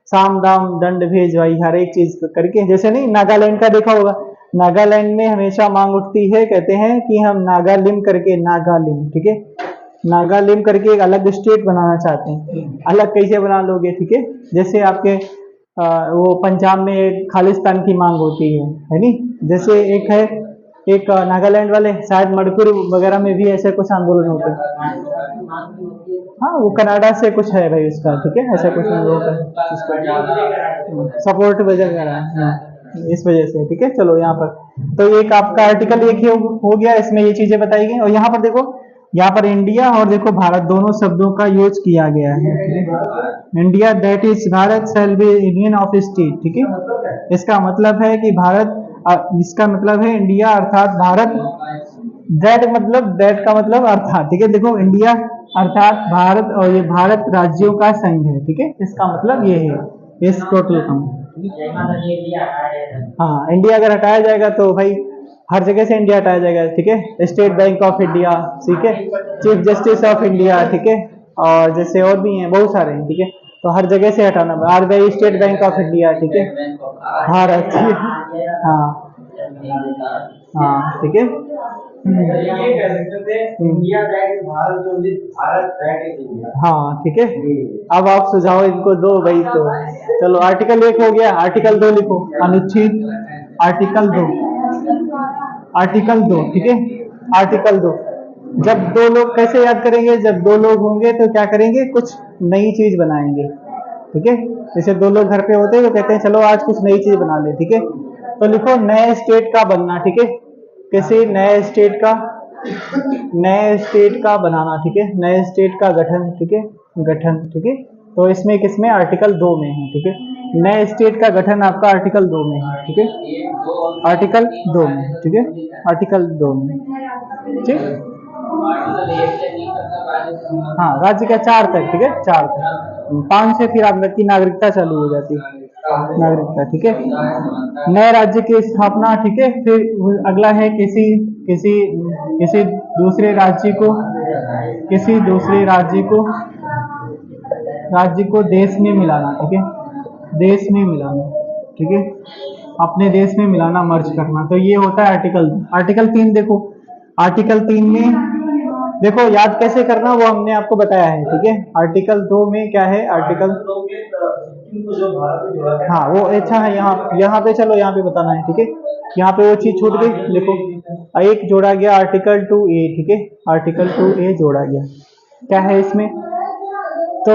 साम दाम दंड भेजवाई हर एक चीज करके। जैसे नहीं, नागालैंड का देखा होगा, नागालैंड में हमेशा मांग उठती है, कहते हैं कि हम नागालिम करके, नागालिम, ठीक है, नागालिम करके एक अलग स्टेट बनाना चाहते हैं। अलग कैसे बना लोगे, ठीक है, जैसे आपके वो पंजाब में एक खालिस्तान की मांग होती है नहीं, जैसे एक है, एक नागालैंड वाले शायद मणिपुर वगैरह में भी ऐसे कुछ आंदोलन होते हैं। हाँ, वो कनाडा से कुछ है भाई उसका, ठीक है, ऐसा कुछ होता है, सपोर्ट वगैरह है, इस वजह से, ठीक है। चलो यहाँ पर तो एक आपका आर्टिकल एक ही हो गया, इसमें ये चीजें बताई गई। और यहाँ पर देखो, यहाँ पर इंडिया और देखो भारत दोनों शब्दों का यूज किया गया है। India that is Bharat shall be union of state, ठीक है। इसका मतलब है कि भारत, इसका मतलब है इंडिया अर्थात भारत, दैट मतलब, दैट का मतलब अर्थात, ठीक है। देखो इंडिया अर्थात भारत, और ये भारत राज्यों का संघ है, ठीक है, इसका मतलब ये है इस टोटल का। हाँ, इंडिया अगर हटाया जाएगा तो भाई हर जगह से इंडिया हटाया जाएगा, ठीक है। स्टेट बैंक ऑफ इंडिया, ठीक है, चीफ जस्टिस ऑफ इंडिया, ठीक है, और जैसे और भी हैं, बहुत सारे हैं, ठीक है। तो हर जगह से हटाना, RBI state bank of India, ठीक है, भारत, हाँ हाँ, ठीक है। ये कह सकते थे इंडिया दैट भारत, जो भारत दैट इंडिया, हाँ, ठीक है। अब आप सुझाव इनको दो भाई। तो चलो, आर्टिकल 1 हो गया, आर्टिकल 2 लिखो, अनुच्छेद आर्टिकल 2, आर्टिकल 2, ठीक है, आर्टिकल 2। जब दो लोग, कैसे याद करेंगे, जब दो लोग होंगे तो क्या करेंगे, कुछ नई चीज बनाएंगे, ठीक है। जैसे दो लोग घर पे होते हैं तो कहते हैं चलो आज कुछ नई चीज बना ले, ठीक है। तो लिखो नए स्टेट का बनना, ठीक है, किसी नए स्टेट का, नए स्टेट का बनाना, ठीक है, नए स्टेट का गठन, ठीक है, गठन, ठीक है। तो इसमें किसमें, आर्टिकल 2 में है, ठीक है। नए स्टेट का गठन आपका आर्टिकल 2 में है, ठीक है, आर्टिकल 2 में, ठीक है, आर्टिकल 2 में, ठीक। हाँ, राज्य का 4 तक, ठीक है, 4 तक, 5 से फिर आपकी नागरिकता चालू हो जाती है, नागरिकता, ठीक है। नए राज्य की स्थापना, ठीक है। फिर अगला है किसी किसी किसी दूसरे राज्य को, किसी दूसरे राज्य को देश में मिलाना, ठीक है, देश में मिलाना, ठीक है, अपने देश में मिलाना, मर्ज करना। तो ये होता है आर्टिकल। आर्टिकल 3 देखो, आर्टिकल 3 में देखो याद कैसे करना वो हमने आपको बताया है, ठीक है। आर्टिकल 2 में क्या है, आर्टिकल, हाँ वो अच्छा है, यहाँ पे चलो, यहाँ पे बताना है, ठीक है। यहाँ पे वो चीज छूट गई, देखो एक जोड़ा गया, आर्टिकल 2A, ठीक है, आर्टिकल 2A जोड़ा गया। क्या है इसमें, तो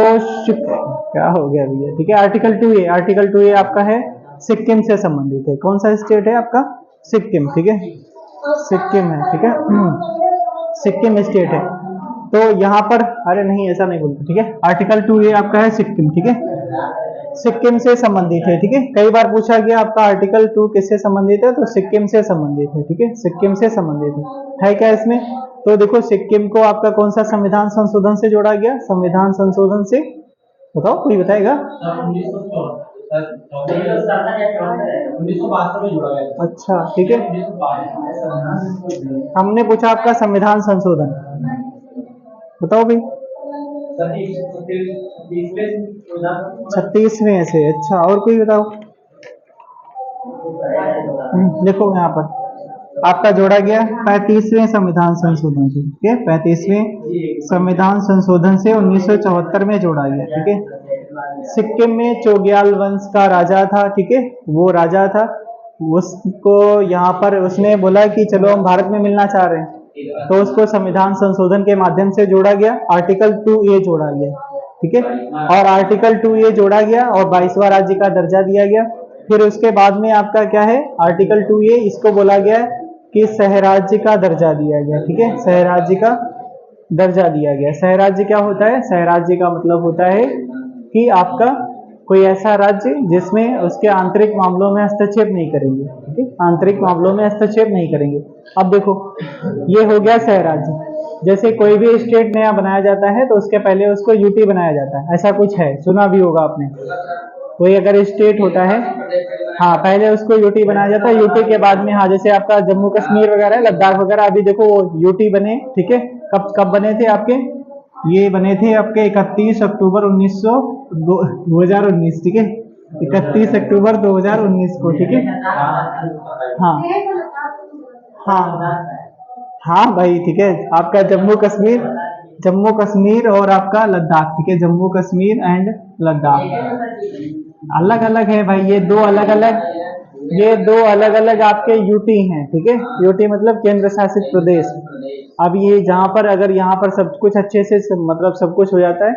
क्या हो गया भैया, ठीक है। आर्टिकल 2A, आर्टिकल 2A आपका है सिक्किम से संबंधित है। कौन सा स्टेट है आपका, सिक्किम, ठीक है, सिक्किम है, ठीक है, सिक्किम स्टेट है। तो यहाँ पर, अरे नहीं ऐसा नहीं बोलते, ठीक है। आर्टिकल 2A आपका है सिक्किम, ठीक है, सिक्किम से संबंधित है, ठीक है। कई बार पूछा गया आपका आर्टिकल 2 किससे संबंधित है, तो सिक्किम से संबंधित है, ठीक है, सिक्किम से संबंधित है क्या इसमें। तो देखो सिक्किम को आपका कौन सा संविधान संशोधन से जोड़ा गया, संविधान संशोधन से, बताओ कोई बताएगा। 1962 में जोड़ा गया। अच्छा, ठीक है, हमने पूछा आपका संविधान संशोधन, बताओ भाई। 36वें से, अच्छा, और कोई बताओ। देखो यहाँ पर आपका जोड़ा गया 35वें संविधान संशोधन से, ठीक है, 35वें संविधान संशोधन से 1974 में जोड़ा गया, ठीक है। सिक्किम में चोग्याल वंश का राजा था, ठीक है, वो राजा था, उसको यहाँ पर उसने बोला कि चलो हम भारत में मिलना चाह रहे हैं, तो उसको संविधान संशोधन के माध्यम से जोड़ा गया, आर्टिकल 2A जोड़ा गया, ठीक है, और आर्टिकल 2A जोड़ा गया और 22वां राज्य का दर्जा दिया गया। फिर उसके बाद में आपका क्या है, आर्टिकल 2A इसको बोला गया कि सहराज्य का दर्जा दिया गया, ठीक है, सहराज्य का दर्जा दिया गया। सहराज्य क्या होता है, सहराज्य का मतलब होता है कि आपका कोई ऐसा राज्य जिसमें उसके आंतरिक मामलों में हस्तक्षेप नहीं करेंगे, ठीक है, आंतरिक मामलों में हस्तक्षेप नहीं करेंगे। अब देखो ये हो गया सहराज्य। जैसे कोई भी स्टेट नया बनाया जाता है तो उसके पहले उसको यूटी बनाया जाता है, ऐसा कुछ है, सुना भी होगा आपने। कोई अगर स्टेट होता है, हाँ, पहले उसको यूटी बनाया जाता है, यूटी के बाद में, हाँ, जैसे आपका जम्मू कश्मीर वगैरह, लद्दाख वगैरह, अभी देखो वो यूटी बने, ठीक है। कब कब बने थे आपके, ये बने थे आपके 31 अक्टूबर 2019, ठीक है, 31 अक्टूबर 2019 को, ठीक है। हाँ हाँ हाँ भाई, ठीक है, आपका जम्मू कश्मीर और आपका लद्दाख, ठीक है, जम्मू कश्मीर एंड लद्दाख अलग अलग है भाई, ये दो अलग अलग आपके यूटी हैं, ठीक है, यूटी मतलब केंद्र शासित प्रदेश। अब ये जहाँ पर अगर यहाँ पर सब कुछ अच्छे से मतलब सब कुछ हो जाता है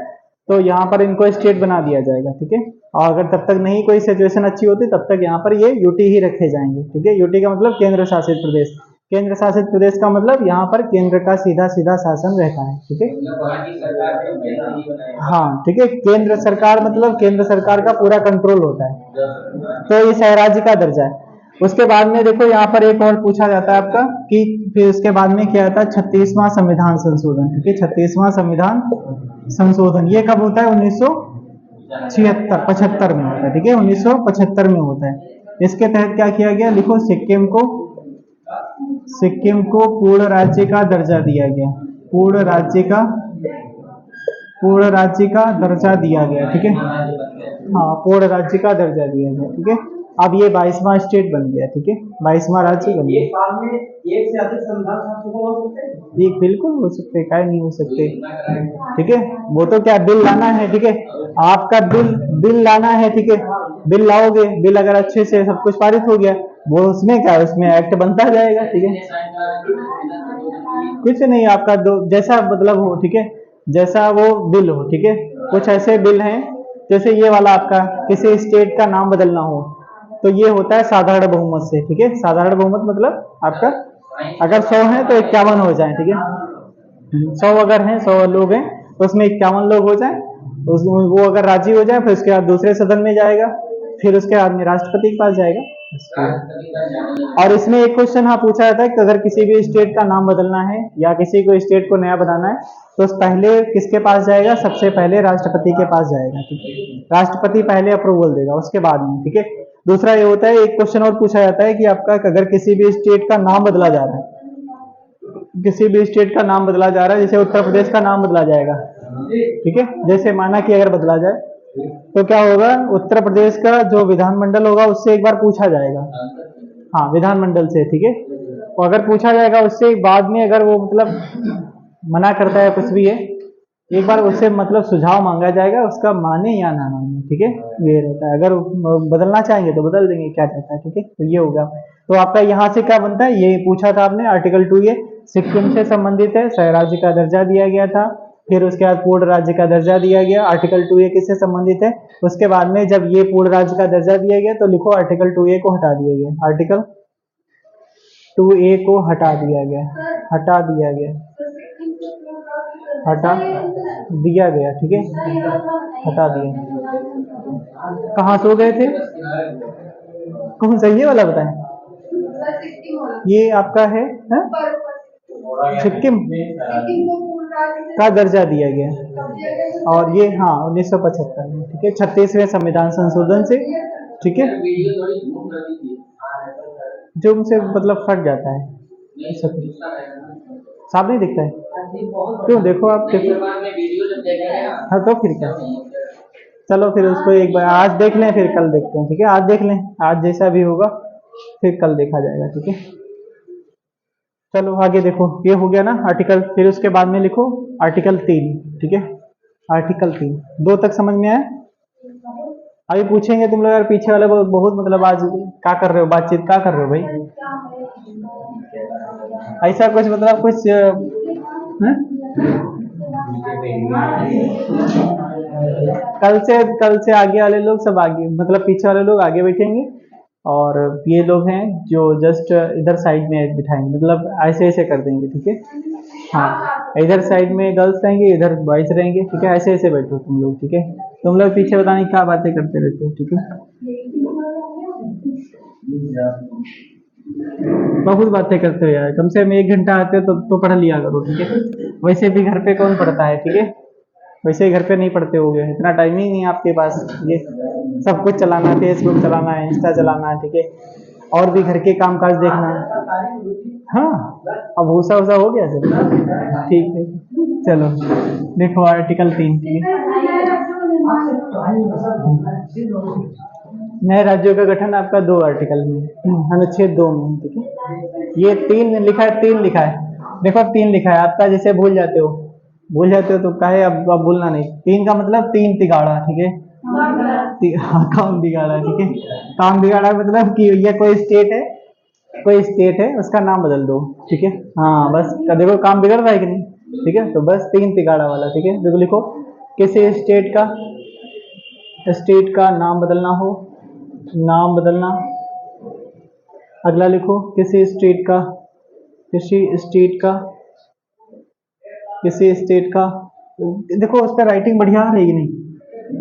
तो यहाँ पर इनको स्टेट बना दिया जाएगा, ठीक है, और अगर तब तक नहीं कोई सिचुएशन अच्छी होती तब तक यहाँ पर ये यूटी ही रखे जाएंगे, ठीक है। यूटी का मतलब केंद्र शासित प्रदेश, केंद्र शासित प्रदेश का मतलब यहाँ पर केंद्र का सीधा सीधा शासन रहता है, ठीक है। हाँ, ठीक है, केंद्र सरकार मतलब केंद्र सरकार का पूरा कंट्रोल होता है, तो ये सहराज्य का दर्जा है। उसके बाद में देखो यहाँ पर एक और पूछा जाता है आपका कि फिर उसके बाद में क्या आता है, 36वां संविधान संशोधन, ठीक है, 36वां संविधान संशोधन ये कब होता है, 1975 में होता है, ठीक है, 1975 में होता है। इसके तहत क्या किया गया, लिखो, सिक्किम को पूर्ण राज्य का दर्जा दिया गया, पूर्ण राज्य का दर्जा दिया गया, ठीक है, हाँ, पूर्ण राज्य का दर्जा दिया गया, ठीक है। अब ये 22वां स्टेट बन गया, ठीक है, 22वां राज्य बन गया। एक साल में एक से अधिक संविधान संशोधन हो सकते हैं, ये बिल्कुल हो सकते हैं, काहे नहीं हो सकते, ठीक है। वो तो क्या बिल लाना है, ठीक है, आपका बिल लाना है, ठीक है, बिल लाओगे, बिल अगर अच्छे से सब कुछ पारित हो गया, वो उसमें क्या, उसमें एक्ट बनता जाएगा, ठीक है, कुछ नहीं, आपका जैसा मतलब हो, ठीक है, जैसा वो बिल हो, ठीक है। कुछ ऐसे बिल हैं, जैसे ये वाला आपका किसी स्टेट का नाम बदलना हो तो ये होता है साधारण बहुमत से, ठीक है, साधारण बहुमत मतलब आपका अगर 100 है तो 51 हो जाए, ठीक है, 100 अगर हैं, 100 लोग हैं तो उसमें 51 लोग हो जाए, वो अगर राजी हो जाए फिर उसके बाद दूसरे सदन में जाएगा, फिर उसके बाद में राष्ट्रपति के पास जाएगा। और इसमें एक क्वेश्चन हाँ पूछा जाता है कि अगर किसी भी स्टेट का नाम बदलना है या किसी को स्टेट को नया बनाना है तो पहले किसके पास जाएगा, सबसे पहले राष्ट्रपति के पास जाएगा, ठीक है, राष्ट्रपति पहले अप्रूवल देगा उसके बाद में, ठीक है। दूसरा ये होता है, एक क्वेश्चन और पूछा जाता है कि आपका अगर किसी भी स्टेट का नाम बदला जा रहा है, किसी भी स्टेट का नाम बदला जा रहा है, जैसे उत्तर प्रदेश का नाम बदला जाएगा, ठीक है, जैसे माना कि अगर बदला जाए तो क्या होगा, उत्तर प्रदेश का जो विधानमंडल होगा उससे एक बार पूछा जाएगा, हाँ, विधानमंडल से, ठीक है, तो अगर पूछा जाएगा उससे बाद में अगर वो मतलब मना करता है कुछ भी है, एक बार उससे मतलब सुझाव मांगा जाएगा, उसका माने या ना माने, ठीक है, ये रहता है। अगर बदलना चाहेंगे तो बदल देंगे, क्या रहता है, ठीक है, तो ये होगा। तो आपका यहाँ से क्या बनता है, ये पूछा था आपने, आर्टिकल 2 ये सिक्किम से संबंधित है, सहराज्य का दर्जा दिया गया था, फिर उसके बाद पूर्ण राज्य का दर्जा दिया गया। आर्टिकल 2A किससे संबंधित है, उसके बाद में जब ये पूर्ण राज्य का दर्जा दिया गया तो लिखो आर्टिकल 2A को हटा दिया गया, आर्टिकल 2A को हटा दिया गया, हटा दिया गया, ठीक है, हटा दिया। कहाँ सो गए थे, कौन सा ये वाला बताएं, ये आपका है, सिक्किम का दर्जा दिया गया और ये हाँ 1975 में, ठीक है, 36वें संविधान संशोधन से, ठीक है, जो उनसे मतलब फट जाता है, साफ नहीं दिखता है, क्यों, देखो आप देखो, हाँ, तो फिर क्या, चलो फिर उसको एक बार आज देख लें फिर कल देखते हैं, ठीक है, आज देख लें, आज जैसा भी होगा फिर कल देखा जाएगा, ठीक है। चलो आगे देखो, ये हो गया ना आर्टिकल, फिर उसके बाद में लिखो आर्टिकल 3, ठीक है। आर्टिकल 3 2 तक समझ में आया। अभी पूछेंगे तुम लोग यार पीछे वाले बहुत मतलब आज क्या कर रहे हो, बातचीत क्या कर रहे हो भाई, ऐसा कुछ मतलब कुछ हैं? कल से आगे वाले लोग सब आगे मतलब पीछे वाले लोग आगे बैठेंगे, और ये लोग हैं जो जस्ट इधर साइड में बिठाएंगे, मतलब ऐसे ऐसे कर देंगे, ठीक है। हाँ, इधर साइड में गर्ल्स रहेंगे, इधर बॉयज रहेंगे, ठीक है। ऐसे ऐसे बैठो तुम लोग, ठीक है। तुम लोग पीछे पता नहीं क्या बातें करते रहते हो, ठीक है। बहुत बातें करते हो यार, कम से कम 1 घंटा आते हो तो पढ़ लिया करो, ठीक है। वैसे भी घर पे कौन पढ़ता है, ठीक है। वैसे ही घर पे नहीं पढ़ते होगे, इतना टाइम ही नहीं है आपके पास, ये सब कुछ चलाना है, फेसबुक चलाना है, इंस्टा चलाना है, ठीक है। और भी घर के काम काज देखना है। हाँ, अब भूसा वूसा हो गया सब, ठीक है। चलो देखो आर्टिकल 3, ठीक है। नए राज्यों का गठन आपका 2 आर्टिकल में, अनुच्छेद 2 में, ठीक है। ये 3 लिखा है, 3 लिखा है, देखो 3 लिखा है आपका, जैसे भूल जाते हो तो काहे, अब भूलना नहीं। 3 का मतलब 3 तिगाड़ा, ठीक है। हाँ, काम बिगाड़ा, ठीक है। काम बिगाड़ा मतलब कि ये कोई स्टेट है उसका नाम बदल दो, ठीक है। हाँ बस देखो काम बिगड़ रहा है कि नहीं, ठीक है। तो बस 3 तिगाड़ा वाला, ठीक है। देखो लिखो, किसी स्टेट का नाम बदलना हो, नाम बदलना। अगला लिखो, किसी स्टेट का, देखो उसका राइटिंग बढ़िया रहेगी नहीं,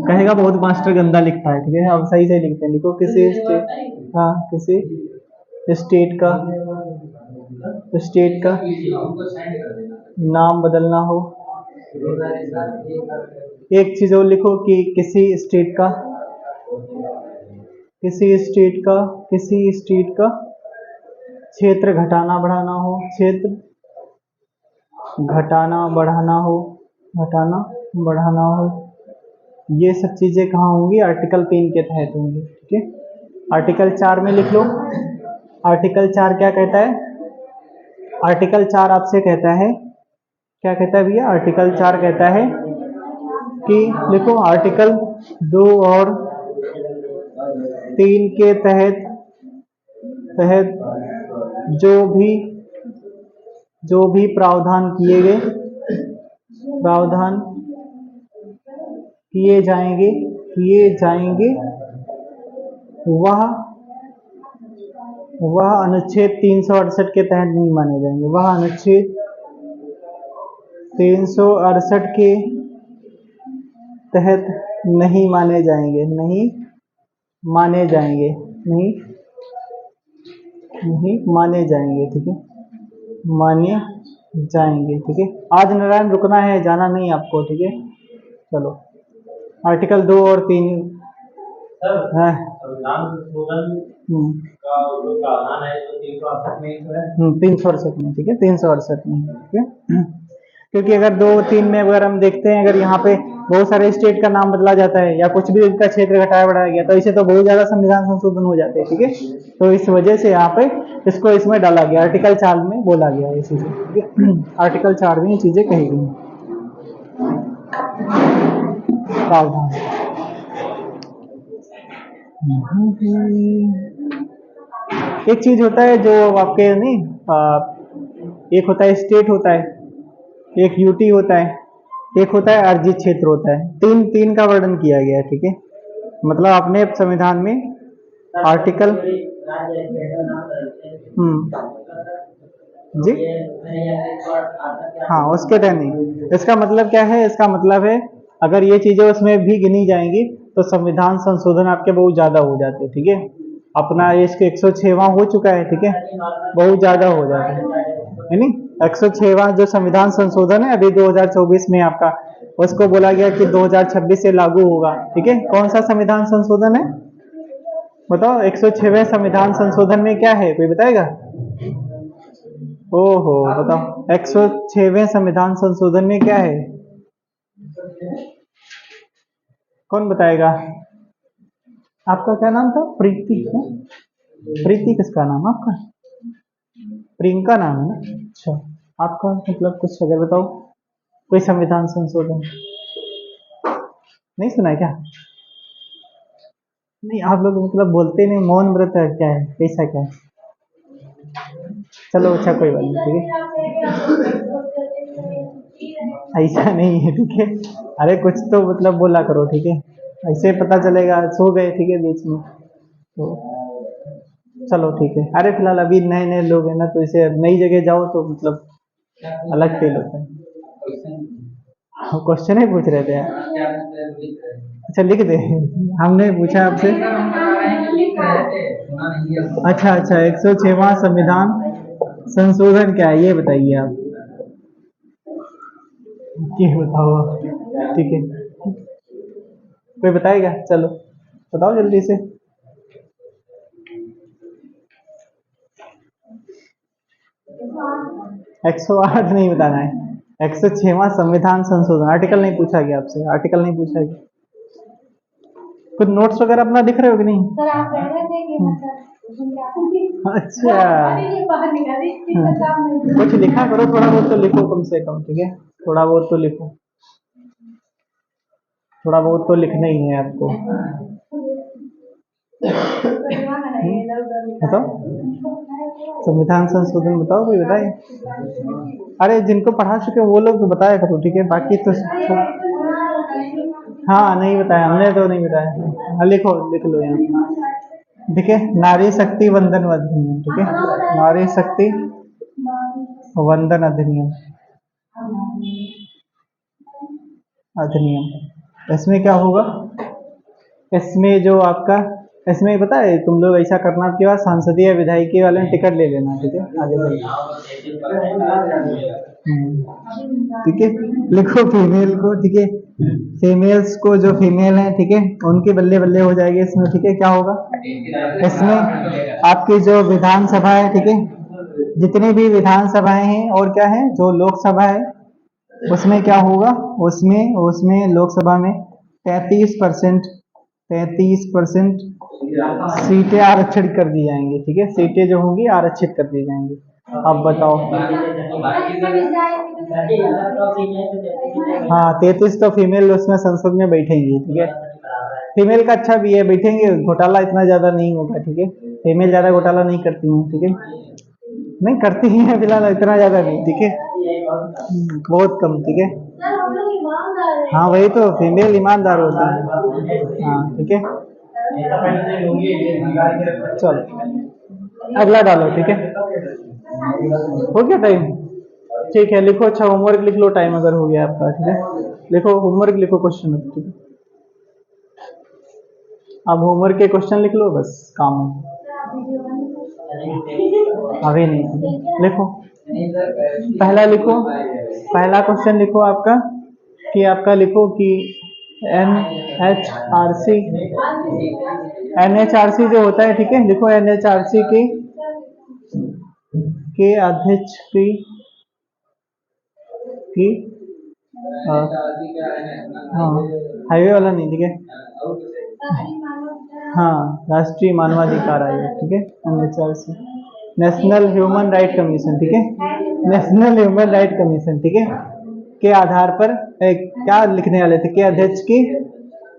कहेगा बहुत मास्टर गंदा लिखता है, ठीक है। अब सही सही लिखते हैं, लिखो किसी स्टेट, हाँ किसी स्टेट का नाम बदलना हो। एक चीज और लिखो कि किसी स्टेट का क्षेत्र घटाना बढ़ाना हो, घटाना हो। ये सब चीजें कहाँ होंगी, आर्टिकल 3 के तहत होंगी, ठीक है। आर्टिकल 4 में लिख लो, आर्टिकल 4 क्या कहता है। आर्टिकल 4 आपसे कहता है, क्या कहता है भैया, आर्टिकल 4 कहता है कि देखो आर्टिकल 2 और 3 के तहत जो भी प्रावधान किए जाएंगे वह अनुच्छेद 368 के तहत नहीं माने जाएंगे, वह अनुच्छेद 368 के तहत नहीं माने जाएंगे, नहीं माने जाएंगे, ठीक है। माने जाएंगे, ठीक है। आज नारायण रुकना है, जाना नहीं आपको, ठीक है। चलो आर्टिकल 2 और 3 है, का जो प्रावधान है तो 368 में है, 368 में, ठीक है। 368 में, ठीक है। क्योंकि अगर 2 3 में अगर हम देखते हैं, अगर यहाँ पे बहुत सारे स्टेट का नाम बदला जाता है या कुछ भी उनका क्षेत्र घटाया बढ़ाया गया, तो इसे तो बहुत ज्यादा संविधान संशोधन हो जाते हैं, ठीक है। तो इस वजह से यहाँ पे इसको इसमें डाला गया, आर्टिकल 4 में बोला गया ये चीजें, ठीक है। आर्टिकल 4 में ये चीजें कही गई प्रावधान। एक चीज होता है जो आपके नहीं, एक होता है स्टेट होता है, एक यूटी होता है, एक होता है अर्जित क्षेत्र होता है। तीन का वर्णन किया गया है, ठीक है। मतलब अपने संविधान में आर्टिकल जी, हाँ उसके तहत नहीं। इसका मतलब क्या है, इसका मतलब है अगर ये चीजें उसमें भी गिनी जाएंगी तो संविधान संशोधन आपके बहुत ज्यादा हो जाते हैं, ठीक है। अपना इसके 106वां हो चुका है, ठीक है, बहुत ज्यादा हो जाता है नहीं। 106वां जो संविधान संशोधन है अभी 2024 में आपका, उसको बोला गया कि 2026 से लागू होगा, ठीक है। कौन सा संविधान संशोधन है बताओ, 106वें संविधान संशोधन में क्या है, कोई बताएगा। ओहो बताओ, 106वें संविधान संशोधन में क्या है, कौन बताएगा। आपका क्या नाम था, प्रीति है? प्रीति किसका नाम है आपका? प्रियंका नाम है ना? अच्छा, आपका मतलब कुछ अगर बताओ, कोई संविधान संशोधन नहीं सुना है क्या? नहीं, आप लोग मतलब बोलते नहीं, मौन व्रत है क्या है, कैसा क्या है? चलो अच्छा, कोई बात नहीं, ठीक है, ऐसा नहीं है, ठीक है। अरे कुछ तो मतलब बोला करो, ठीक है, ऐसे पता चलेगा सो गए, ठीक है, बीच में तो। चलो ठीक है, अरे फिलहाल अभी नए नए लोग हैं ना, तो इसे नई जगह जाओ तो मतलब अलग फील होता है। क्वेश्चन ही पूछ रहे थे यार। अच्छा लिख दे, हमने पूछा आपसे। अच्छा अच्छा, 106वां संविधान संशोधन क्या है ये बताइए आप। ये बताओ आप, ठीक है, कोई बताएगा? चलो बताओ जल्दी से। 108 नहीं बताना है, 106वां संविधान संशोधन। आर्टिकल नहीं पूछा गया आपसे, आर्टिकल नहीं पूछा गया। कुछ नोट्स वगैरह अपना लिख रहे हो कि नहीं? सर आप कह रहे थे कि अच्छा, कुछ लिखा करो, थोड़ा बहुत तो लिखो कम से कम, ठीक है, थोड़ा बहुत तो लिखो, थोड़ा बहुत तो लिखना ही है आपको। बताओ संविधान संशोधन बताओ, कोई बताए। अरे जिनको पढ़ा चुके वो लोग तो बताया करो, ठीक है, बाकी तो हाँ नहीं बताया हमने, तो नहीं बताया। हाँ लिखो, लिख लो यहाँ, ठीक है। नारी शक्ति वंदन अधिनियम, ठीक है, नारी शक्ति वंदन अधिनियम, अधिनियम। इसमें क्या होगा, इसमें जो आपका, इसमें पता है तुम लोग ऐसा करना कि बाद सांसदीय विधायकी वाले ने टिकट ले लेना, ठीक है, आगे बढ़। ठीक है, लिखो फीमेल को, ठीक है, फीमेल्स को, जो फीमेल है, ठीक है, उनके बल्ले बल्ले हो जाएंगे इसमें, ठीक है। क्या होगा इसमें, आपकी जो विधानसभा है, ठीक है, जितनी भी विधानसभाएं हैं और क्या है जो लोकसभा है, उसमें क्या होगा, उसमें उसमें लोकसभा में 33%, 33% सीटें आरक्षित कर दी जाएंगी, ठीक है, सीटें जो होंगी आरक्षित कर दी जाएंगी। अब बताओ। हाँ 33 तो फीमेल उसमें संसद में बैठेंगी, ठीक है। फीमेल का अच्छा भी है, बैठेंगे, घोटाला इतना ज्यादा नहीं होगा, ठीक है, फीमेल ज्यादा घोटाला नहीं करती हैं, ठीक है, नहीं करती ही है फिलहाल, इतना ज्यादा नहीं, ठीक है, बहुत कम, ठीक है। हाँ वही तो, फीमेल ईमानदार होती है, हाँ ठीक है। चलो अगला डालो, ठीक है, हो गया टाइम, ठीक है, लिखो। अच्छा होमवर्क लिख लो, टाइम अगर हो गया आपका, ठीक है, लिखो होमवर्क, लिखो क्वेश्चन, ठीक है, अब होमवर्क के क्वेश्चन लिख लो, बस काम है। अभी नहीं, लिखो, पहला लिखो, पहला क्वेश्चन लिखो आपका, कि आपका लिखो कि NHRC, NHRC जो होता है, ठीक है, लिखो NHRC के अध्यक्ष की हाँ हाईवे वाला नहीं, ठीक है, हाँ राष्ट्रीय मानवाधिकार आयोग, ठीक है, NHRC, national human right commission, ठीक है, नेशनल ह्यूमन राइट कमीशन, ठीक है, के आधार पर क्या लिखने वाले थे, के अध्यक्ष की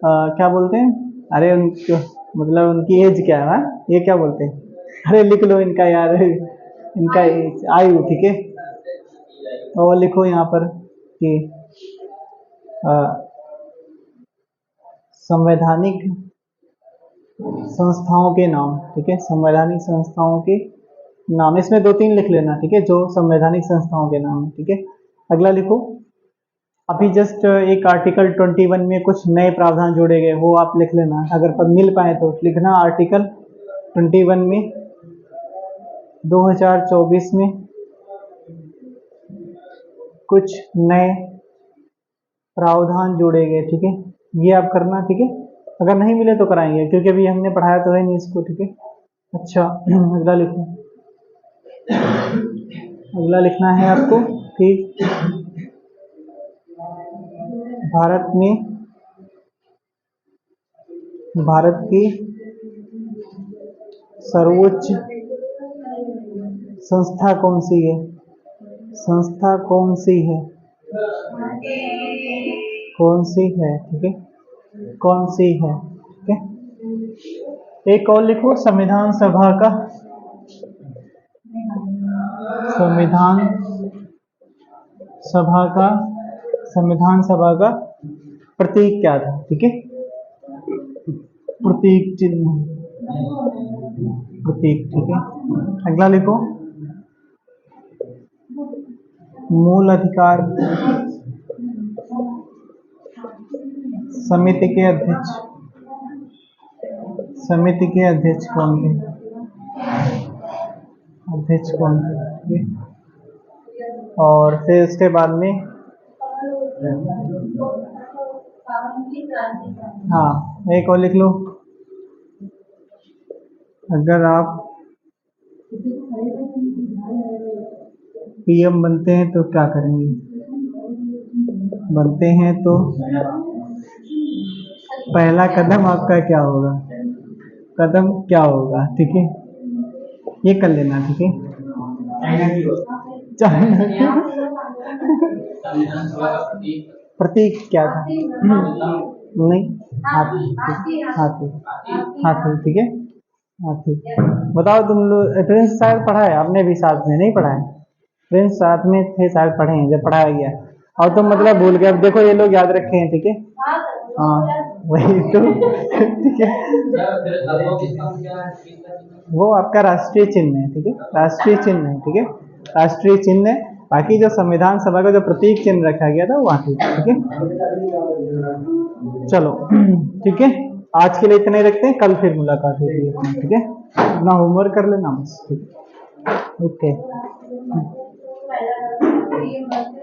क्या बोलते हैं, अरे उनको मतलब उनकी एज क्या है, ये क्या बोलते हैं, अरे लिख लो इनका यार, इनका आयु, ठीक है, और लिखो यहाँ पर कि संवैधानिक संस्थाओं के नाम, ठीक है, संवैधानिक संस्थाओं के नाम, इसमें 2-3 लिख लेना, ठीक है, जो संवैधानिक संस्थाओं के नाम है, ठीक है। अगला लिखो, अभी जस्ट एक आर्टिकल 21 में कुछ नए प्रावधान जोड़े गए, वो आप लिख लेना, अगर पर मिल पाए तो लिखना, आर्टिकल 21 में 2024 में कुछ नए प्रावधान जोड़े गए, ठीक है, ये आप करना, ठीक है, अगर नहीं मिले तो कराएंगे, क्योंकि अभी हमने पढ़ाया तो है नहीं इसको, ठीक है। अच्छा अगला लिखो, अगला लिखना है आपको कि भारत में, भारत की सर्वोच्च संस्था कौन सी है? संस्था कौन सी है? कौन सी है? ठीक है, कौन सी है? ठीक है, एक और लिखो, संविधान सभा का, संविधान सभा का, संविधान सभा का प्रतीक क्या था? ठीक है, प्रतीक चिन्ह, प्रतीक। ठीक है, अगला लिखो, मूल अधिकार समिति के अध्यक्ष, समिति के अध्यक्ष कौन थे? अध्यक्ष कौन थे? ठीक है, और फिर उसके बाद में हाँ, एक और लिख लो, अगर आप पीएम बनते हैं तो क्या करेंगे? बनते हैं तो पहला कदम आपका क्या होगा? कदम क्या होगा? ठीक है, ये कर लेना। ठीक है, प्रतीक क्या था? नहीं, हाथी। हाथी, हाथी। ठीक है, हाथी। बताओ तुम लोग, प्रिंस शायद पढ़ा है आपने भी साथ में? नहीं पढ़ा है? प्रिंस साथ में थे, शायद पढ़े हैं जब पढ़ाया गया, और तुम मतलब भूल गए। अब देखो ये लोग याद रखे हैं। ठीक है, हाँ वही तो। ठीक है, वो आपका राष्ट्रीय चिन्ह है। ठीक है, राष्ट्रीय चिन्ह है। ठीक है, राष्ट्रीय चिन्ह है। बाकी जो संविधान सभा का जो प्रतीक चिन्ह रखा गया था वो हाथी। ठीक है, चलो ठीक है, आज के लिए इतने ही रखते हैं, कल फिर मुलाकात होती है। ठीक है, अपना होमवर्क कर लेना बस। ठीक है, ओके।